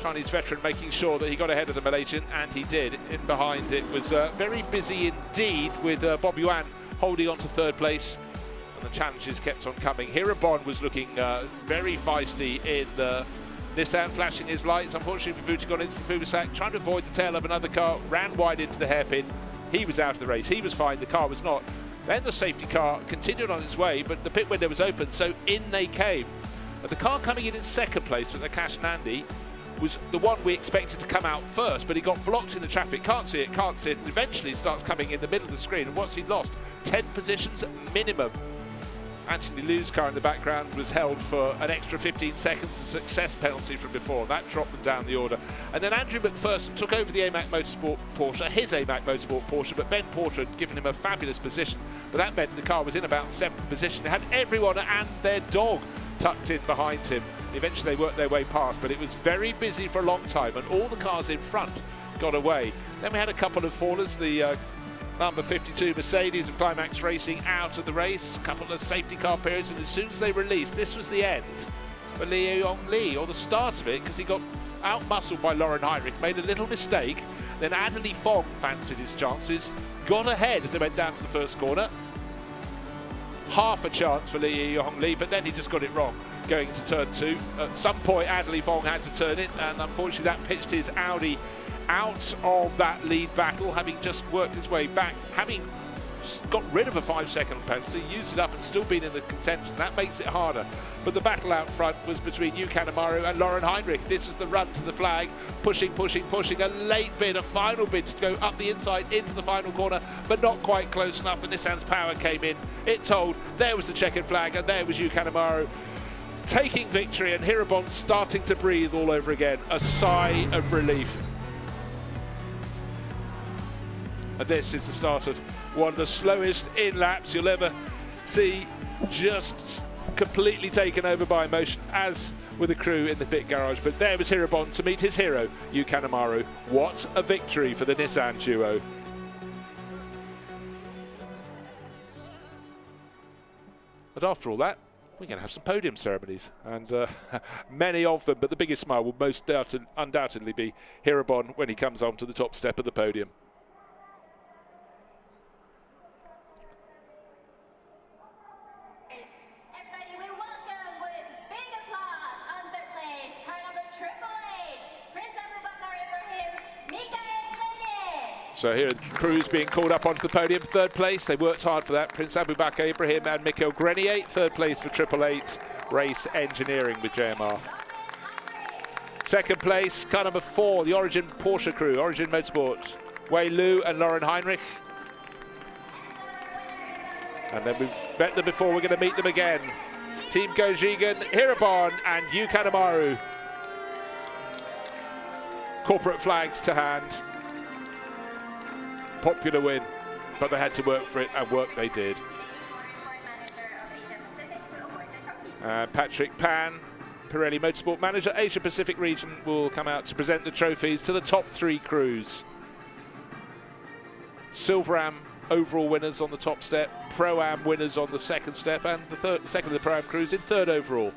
[SPEAKER 1] Chinese veteran making sure that he got ahead of the Malaysian, and he did. In behind it was very busy indeed, with Bob Yuan holding on to third place, and the challenges kept on coming. Hirabon was looking very feisty in the Nissan, flashing his lights. Unfortunately, Fubuta got into Fubusak, trying to avoid the tail of another car, ran wide into the hairpin. He was out of the race. He was fine. The car was not. Then the safety car continued on its way, but the pit window was open, so in they came. But the car coming in second place with Akash Nandi was the one we expected to come out first, but he got blocked in the traffic. Can't see it, can't see it. And eventually starts coming in the middle of the screen. And what's he lost? 10 positions minimum. Anthony Liu's car in the background was held for an extra 15 seconds, a success penalty from before. That dropped them down the order. And then Andrew McPherson took over the AMAC Motorsport Porsche, his AMAC Motorsport Porsche, but Ben Porter had given him a fabulous position. But that meant the car was in about 7th position. It had everyone and their dog tucked in behind him. Eventually they worked their way past, but it was very busy for a long time, and all the cars in front got away. Then we had a couple of fallers, the number 52 Mercedes of Climax Racing out of the race, a couple of safety car periods, and as soon as they released, this was the end for Lee Yong Lee, or the start of it, because he got out-muscled by Lauren Heinrich, made a little mistake, then Adderley Fong fancied his chances, got ahead as they went down to the first corner. Half a chance for Lee Yong Lee, but then he just got it wrong going into turn 2. At some point Adderley Fong had to turn it, and unfortunately that pitched his Audi out of that lead battle, having just worked his way back, having got rid of a 5-second penalty, used it up and still been in the contention. That makes it harder. But the battle out front was between Yu Kanemaru and Lauren Heinrich. This is the run to the flag, pushing, pushing, pushing. A late bid, a final bid to go up the inside into the final corner, but not quite close enough. And Nissan's power came in. It told. There was the checkered flag, and there was Yu Kanemaru taking victory, and Hirabon starting to breathe all over again. A sigh of relief. And this is the start of one of the slowest in laps you'll ever see, just completely taken over by emotion, as with the crew in the pit garage. But there was Hirabon to meet his hero, Yu Kanemaru. What a victory for the Nissan duo. But after all that, we're going to have some podium ceremonies, and many of them, but the biggest smile will most undoubtedly be Hirabon when he comes onto the top step of the podium.
[SPEAKER 4] Everybody, we welcome with big applause on third place, car number 888, Prince Abubakar Ibrahim, Mikael Grenier.
[SPEAKER 1] So here are the crews being called up onto the podium. Third place, they worked hard for that. Prince Abubakar Ibrahim and Mikael Grenier. Third place for 888 Race Engineering with JMR. Second place, car number 4, the Origin Porsche crew, Origin Motorsport, Wei Lu and Lauren Heinrich. And then we've met them before, we're going to meet them again. Team Gojigan, Hirabon and Yu Kanemaru. Corporate flags to hand. Popular win, but they had to work for it, and work they did. Patrick Pan, Pirelli Motorsport Manager, Asia Pacific region, will come out to present the trophies to the top 3 crews. Silveram overall winners on the top step, Pro-Am winners on the second step, and the second of the Pro-Am crews in third overall.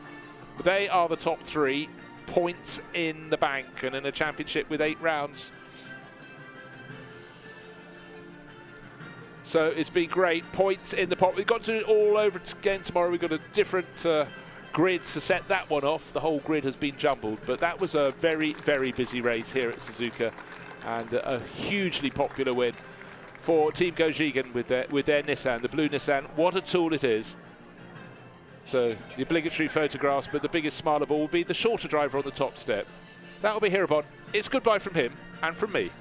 [SPEAKER 1] They are the top 3, points in the bank, and in a championship with 8 rounds. So it's been great, points in the pot. We've got to do it all over again tomorrow. We've got a different grid to set that one off. The whole grid has been jumbled, but that was a very, very busy race here at Suzuka, and a hugely popular win for Team Gojigen with their Nissan, the blue Nissan. What a tool it is. So the obligatory photographs, but the biggest smile of all will be the shorter driver on the top step. That will be Hirobon. It's goodbye from him and from me.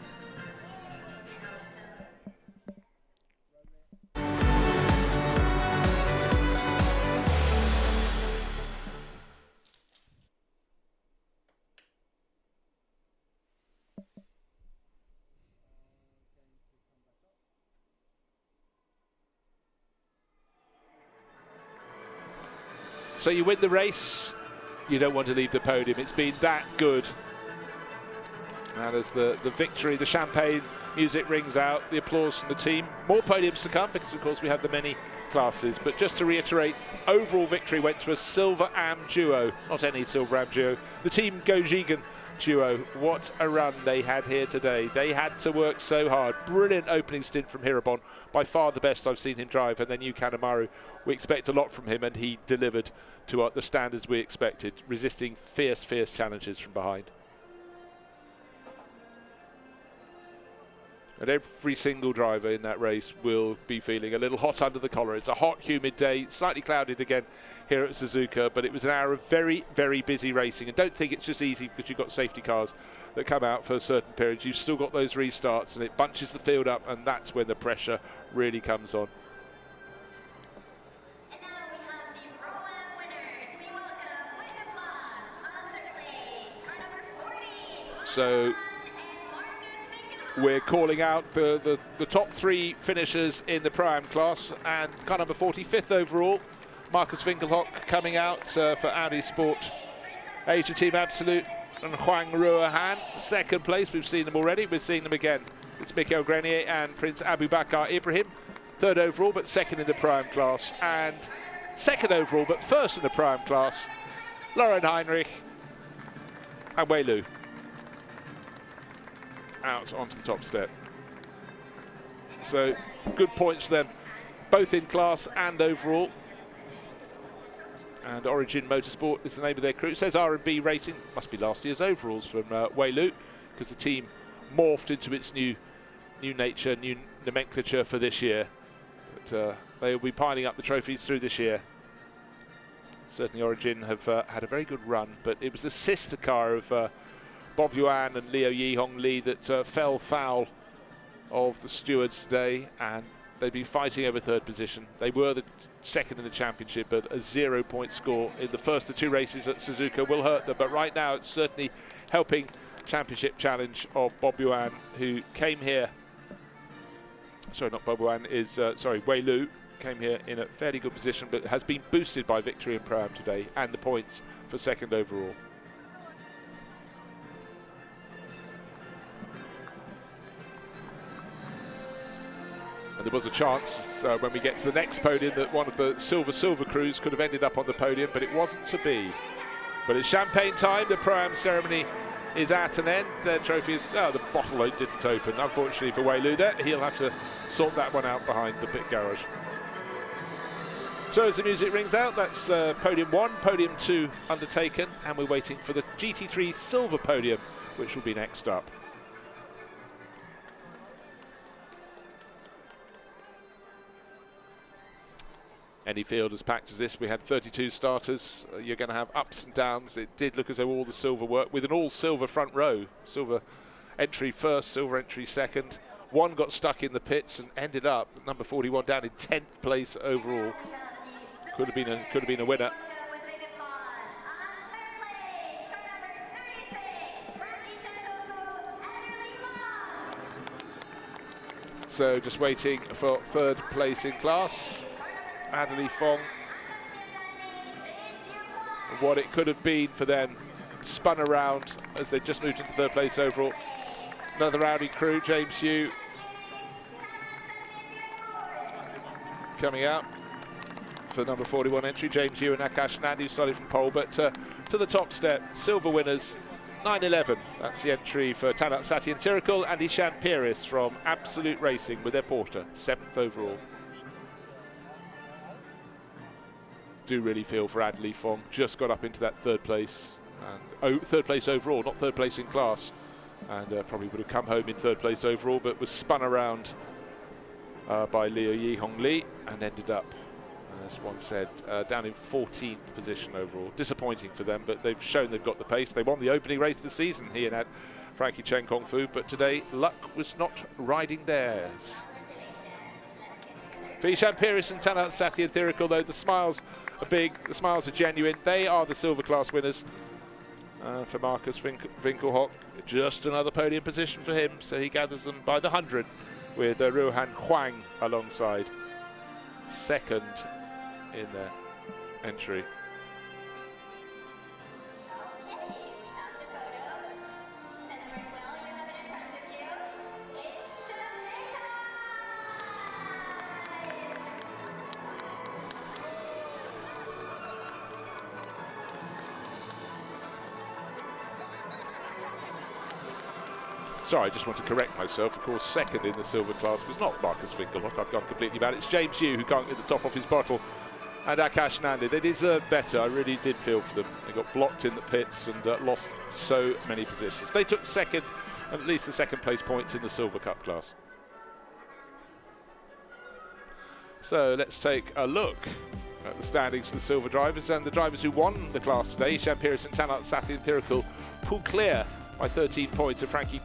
[SPEAKER 1] So you win the race, you don't want to leave the podium. It's been that good. And as the victory, the champagne music rings out, the applause from the team. More podiums to come because, of course, we have the many classes. But just to reiterate, overall victory went to a Silver Am duo, not any Silver Am duo, the Team Gojigen duo. What a run they had here today. They had to work so hard. Brilliant opening stint from Hirobon, by far the best I've seen him drive. And then Yu Kanemaru, we expect a lot from him, and he delivered to the standards we expected, resisting fierce, fierce challenges from behind. And every single driver in that race will be feeling a little hot under the collar. It's a hot, humid day, slightly clouded again here at Suzuka, but it was an hour of very, very busy racing. And don't think it's just easy because you've got safety cars that come out for certain periods. You've still got those restarts, and it bunches the field up, and that's when the pressure really comes on.
[SPEAKER 4] And now we have the Pro Am winners. We welcome with applause on third place, car number 40.
[SPEAKER 1] So we're calling out the top three finishers in the Pro-Am class, and car number 45th overall, Marcus Winkelhock, coming out for Audi Sport Asia Team Absolute, and Huang Ruohan, second place. We've seen them already, we're seeing them again. It's Mikhail Grenier and Prince Abubakar Ibrahim, third overall but second in the Pro-Am class, and second overall but first in the Pro-Am class, Lauren Heinrich and Wei Lu. Out onto the top step. So good points for them, both in class and overall. And Origin Motorsport is the name of their crew. It says R&B rating, must be last year's overalls from Wei Lu, because the team morphed into its new nature, new nomenclature for this year. But they will be piling up the trophies through this year. Certainly Origin have had a very good run, but it was the sister car of Bob Yuan and Liu Yihong Li that fell foul of the stewards today, and they've been fighting over third position. They were the second in the championship, but a 0-point score in the first of two races at Suzuka will hurt them. But right now it's certainly helping championship challenge of Bob Yuan, who came here, sorry, not Bob Yuan, sorry, Wei Lu came here in a fairly good position, but has been boosted by victory in Pro-Am today and the points for second overall. And there was a chance when we get to the next podium that one of the silver crews could have ended up on the podium, but it wasn't to be. But it's champagne time. The Pro-Am ceremony is at an end. Their trophy is, the bottle didn't open, unfortunately for Wei Lu there. He'll have to sort that one out behind the pit garage. So as the music rings out, that's podium 1, podium 2 undertaken, and we're waiting for the GT3 silver podium, which will be next up. Any field as packed as this, we had 32 starters. You're going to have ups and downs. It did look as though all the silver worked, with an all-silver front row. Silver entry first, silver entry second. One got stuck in the pits and ended up, number 41, down in 10th place overall. Could have been a winner. So just waiting for third place in class. Adelie Fong, what it could have been for them, spun around as they just moved into third place overall. Another Audi crew, James Yu coming out for number 41 entry. James Yu and Akash Nandi started from pole, but to the top step, silver winners, 9-11. That's the entry for Tanat Sati and Tirikul, and Ishan Piris from Absolute Racing with their Porsche, 7th overall. do really feel for Adley Fong. Just got up into that third place, and third place overall, not third place in class, and probably would have come home in third place overall, but was spun around by Liu Yihong Li and ended up, as one said, down in 14th position overall. Disappointing for them, but they've shown they've got the pace. They won the opening race of the season, he and Frankie Chen Kong Fu, but today luck was not riding theirs. For Ishan Pieris and Tanat Sathi and Thirical, though, the smiles are big, the smiles are genuine. They are the silver class winners. For Marcus Winkelhock, just another podium position for him, so he gathers them by the 100 with Ruohan Huang alongside, second in their entry. Sorry, I just want to correct myself. Of course, second in the silver class was not Marcus Winkelhock. I've gone completely bad. It's James Yu who can't get the top off his bottle, and Akash Nandi. They deserved better. I really did feel for them. They got blocked in the pits and lost so many positions. They took second, and at least the second place points in the Silver Cup class. So let's take a look at the standings for the silver drivers and the drivers who won the class today. Ishan Pieris and Tanat Sathi and Thirical pull clear by 13 points of Frankie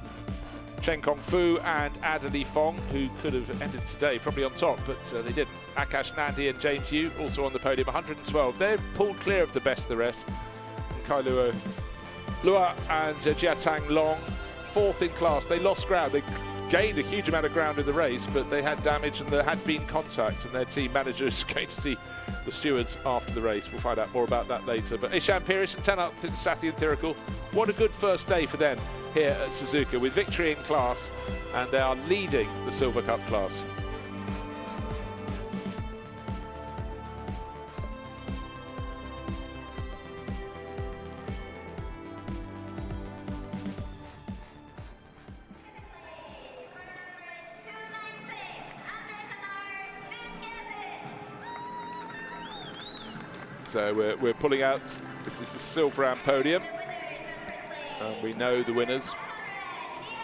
[SPEAKER 1] Chen Kong Fu and Adley Fong, who could have ended today probably on top, but they didn't. Akash Nandi and James Yu also on the podium, 112. They've pulled clear of the best of the rest. And Kai Lua and Jia Tang Long, fourth in class. They lost ground. They gained a huge amount of ground in the race, but they had damage and there had been contact, and their team manager is going to see the stewards after the race. We'll find out more about that later. But Ishan Pieris and Tanat Sathi and Thirical, what a good first day for them here at Suzuka, with victory in class, and they are leading the Silver Cup class. So we're pulling out, this is the Silverham podium, and we know the winners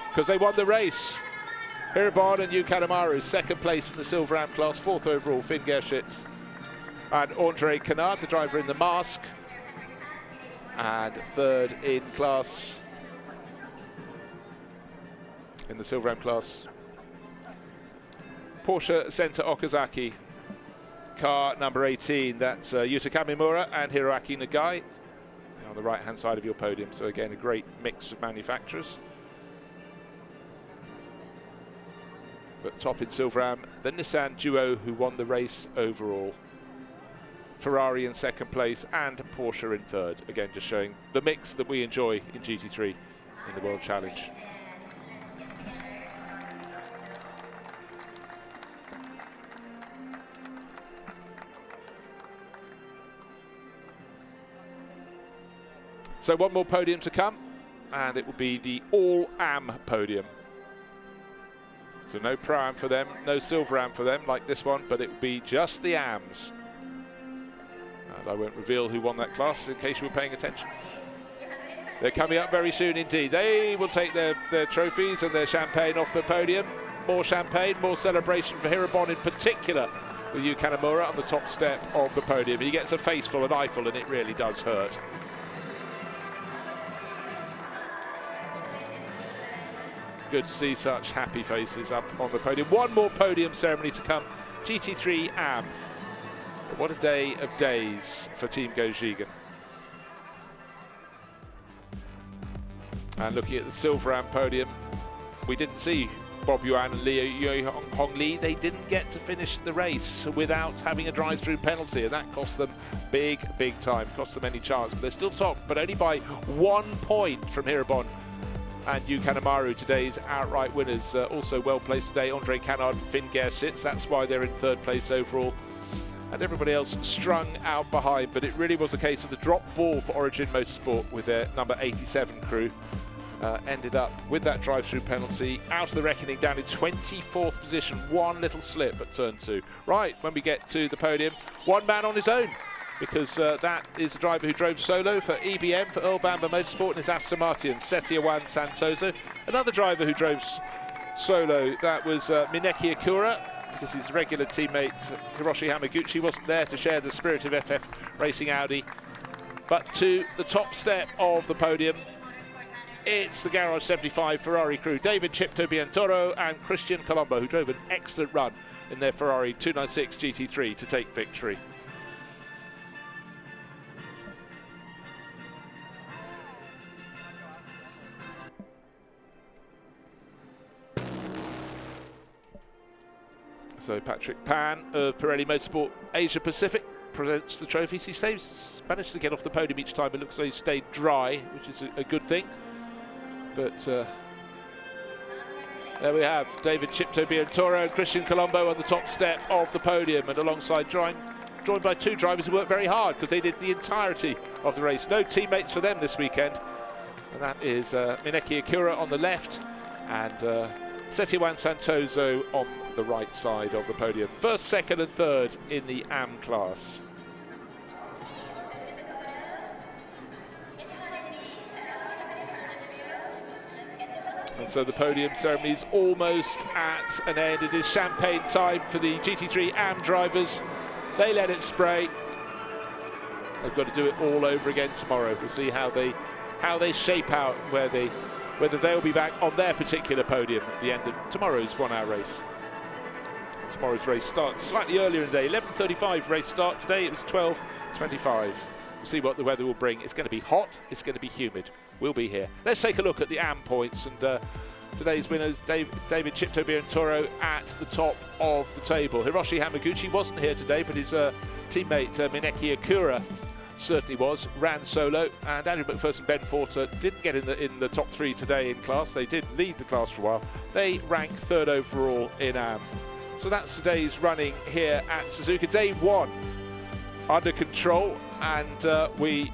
[SPEAKER 1] because they won the race. Hirobon and Yu Kanemaru, second place in the Silverham class, fourth overall, Finn Gershitz and Andre Canard, the driver in the mask, and third in class, in the Silverham class, Porsche Senta Okazaki. Car number 18, that's Yuta Kamimura and Hiroaki Nagai on the right-hand side of your podium. So again, a great mix of manufacturers. But top in Silverham, the Nissan duo who won the race overall. Ferrari in second place and Porsche in third. Again, just showing the mix that we enjoy in GT3 in the World Challenge. So one more podium to come, and it will be the all-AM podium. So no Pro-Am for them, no Silver-Am for them like this one, but it will be just the AMs. And I won't reveal who won that class in case you were paying attention. They're coming up very soon indeed. They will take their trophies and their champagne off the podium. More champagne, more celebration for Hirobon in particular, with Yu Kanemaru on the top step of the podium. He gets a face full, an eyeful, and it really does hurt. Good to see such happy faces up on the podium. One more podium ceremony to come. GT3 AM. But what a day of days for Team Gojigin. And looking at the Silverham podium, we didn't see Bob Yuan and Liu Hong Li. They didn't get to finish the race without having a drive-through penalty, and that cost them big time. Cost them any chance, but they're still top, but only by 1 point from Hirobon and Yu Kanemaru, today's outright winners. Also well placed today, Andre Canard and Finn Gershitz. That's why they're in third place overall. And everybody else strung out behind, but it really was a case of the drop ball for Origin Motorsport with their number 87 crew. Ended up with that drive-through penalty, out of the reckoning, down in 24th position. One little slip at turn 2. Right, when we get to the podium, one man on his own. because that is the driver who drove solo for EBM, for Earl Bamber Motorsport, and his Aston Martin, Setiawan Santoso. Another driver who drove solo, that was Mineki Akura, because his regular teammate Hiroshi Hamaguchi wasn't there to share the spirit of FF Racing Audi. But to the top step of the podium, it's the Garage 75 Ferrari crew, David Chipto Biantoro and Christian Colombo, who drove an excellent run in their Ferrari 296 GT3 to take victory. So Patrick Pan of Pirelli Motorsport Asia Pacific presents the trophies. He managed to get off the podium each time. It looks like he stayed dry, which is a good thing. But there we have David Chipto Biantoro and Christian Colombo on the top step of the podium, and alongside joined by two drivers who worked very hard because they did the entirety of the race. No teammates for them this weekend, and that is Mineki Akura on the left and Setiawan Santoso on the right side of the podium. First, second and third in the AM class. And so the podium ceremony is almost at an end. It is champagne time for the GT3 AM drivers. They let it spray. They've got to do it all over again tomorrow. We'll see how they shape out, whether they'll be back on their particular podium at the end of tomorrow's 1 hour race. Tomorrow's race starts slightly earlier in the day. 11:35 race start today. It was 12:25. We'll see what the weather will bring. It's going to be hot. It's going to be humid. We'll be here. Let's take a look at the AM points, and today's winners, David Chipto Biantoro at the top of the table. Hiroshi Hamaguchi wasn't here today, but his teammate Mineki Akura certainly was, ran solo, and Andrew McPherson Ben Forter didn't get in the top three today in class. They did lead the class for a while. They ranked third overall in AM. So that's today's running here at Suzuka. Day one under control, and we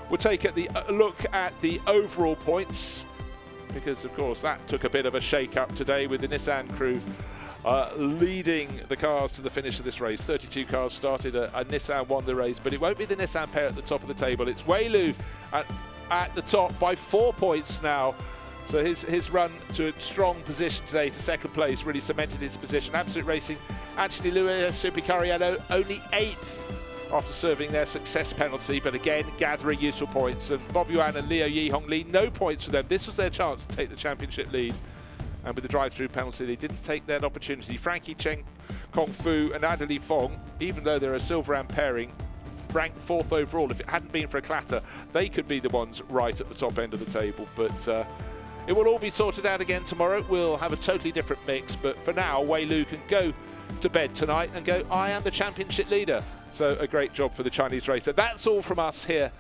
[SPEAKER 1] will take a look at the overall points, because of course that took a bit of a shake-up today with the Nissan crew leading the cars to the finish of this race. 32 cars started, a Nissan won the race, but it won't be the Nissan pair at the top of the table. It's Wei Lu at the top by 4 points now. So his run to a strong position today to second place really cemented his position. Absolute Racing, Anthony Luis Supicariello, only 8th after serving their success penalty, but again gathering useful points. And Bob Yuan and Liu Yi Hong Li, no points for them. This was their chance to take the championship lead, and with the drive-through penalty they didn't take that opportunity. Frankie Cheng Kong Fu and Adelie Fong, even though they're a silver AM pairing, ranked 4th overall. If it hadn't been for a clatter, they could be the ones right at the top end of the table. But it will all be sorted out again tomorrow. We'll have a totally different mix, but for now Wei Lu can go to bed tonight and go, I am the championship leader. So a great job for the Chinese racer. That's all from us here,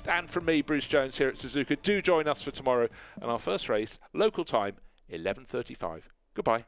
[SPEAKER 1] and from me, Bruce Jones, here at Suzuka. Do join us for tomorrow, and our first race, local time, 11:35. Goodbye.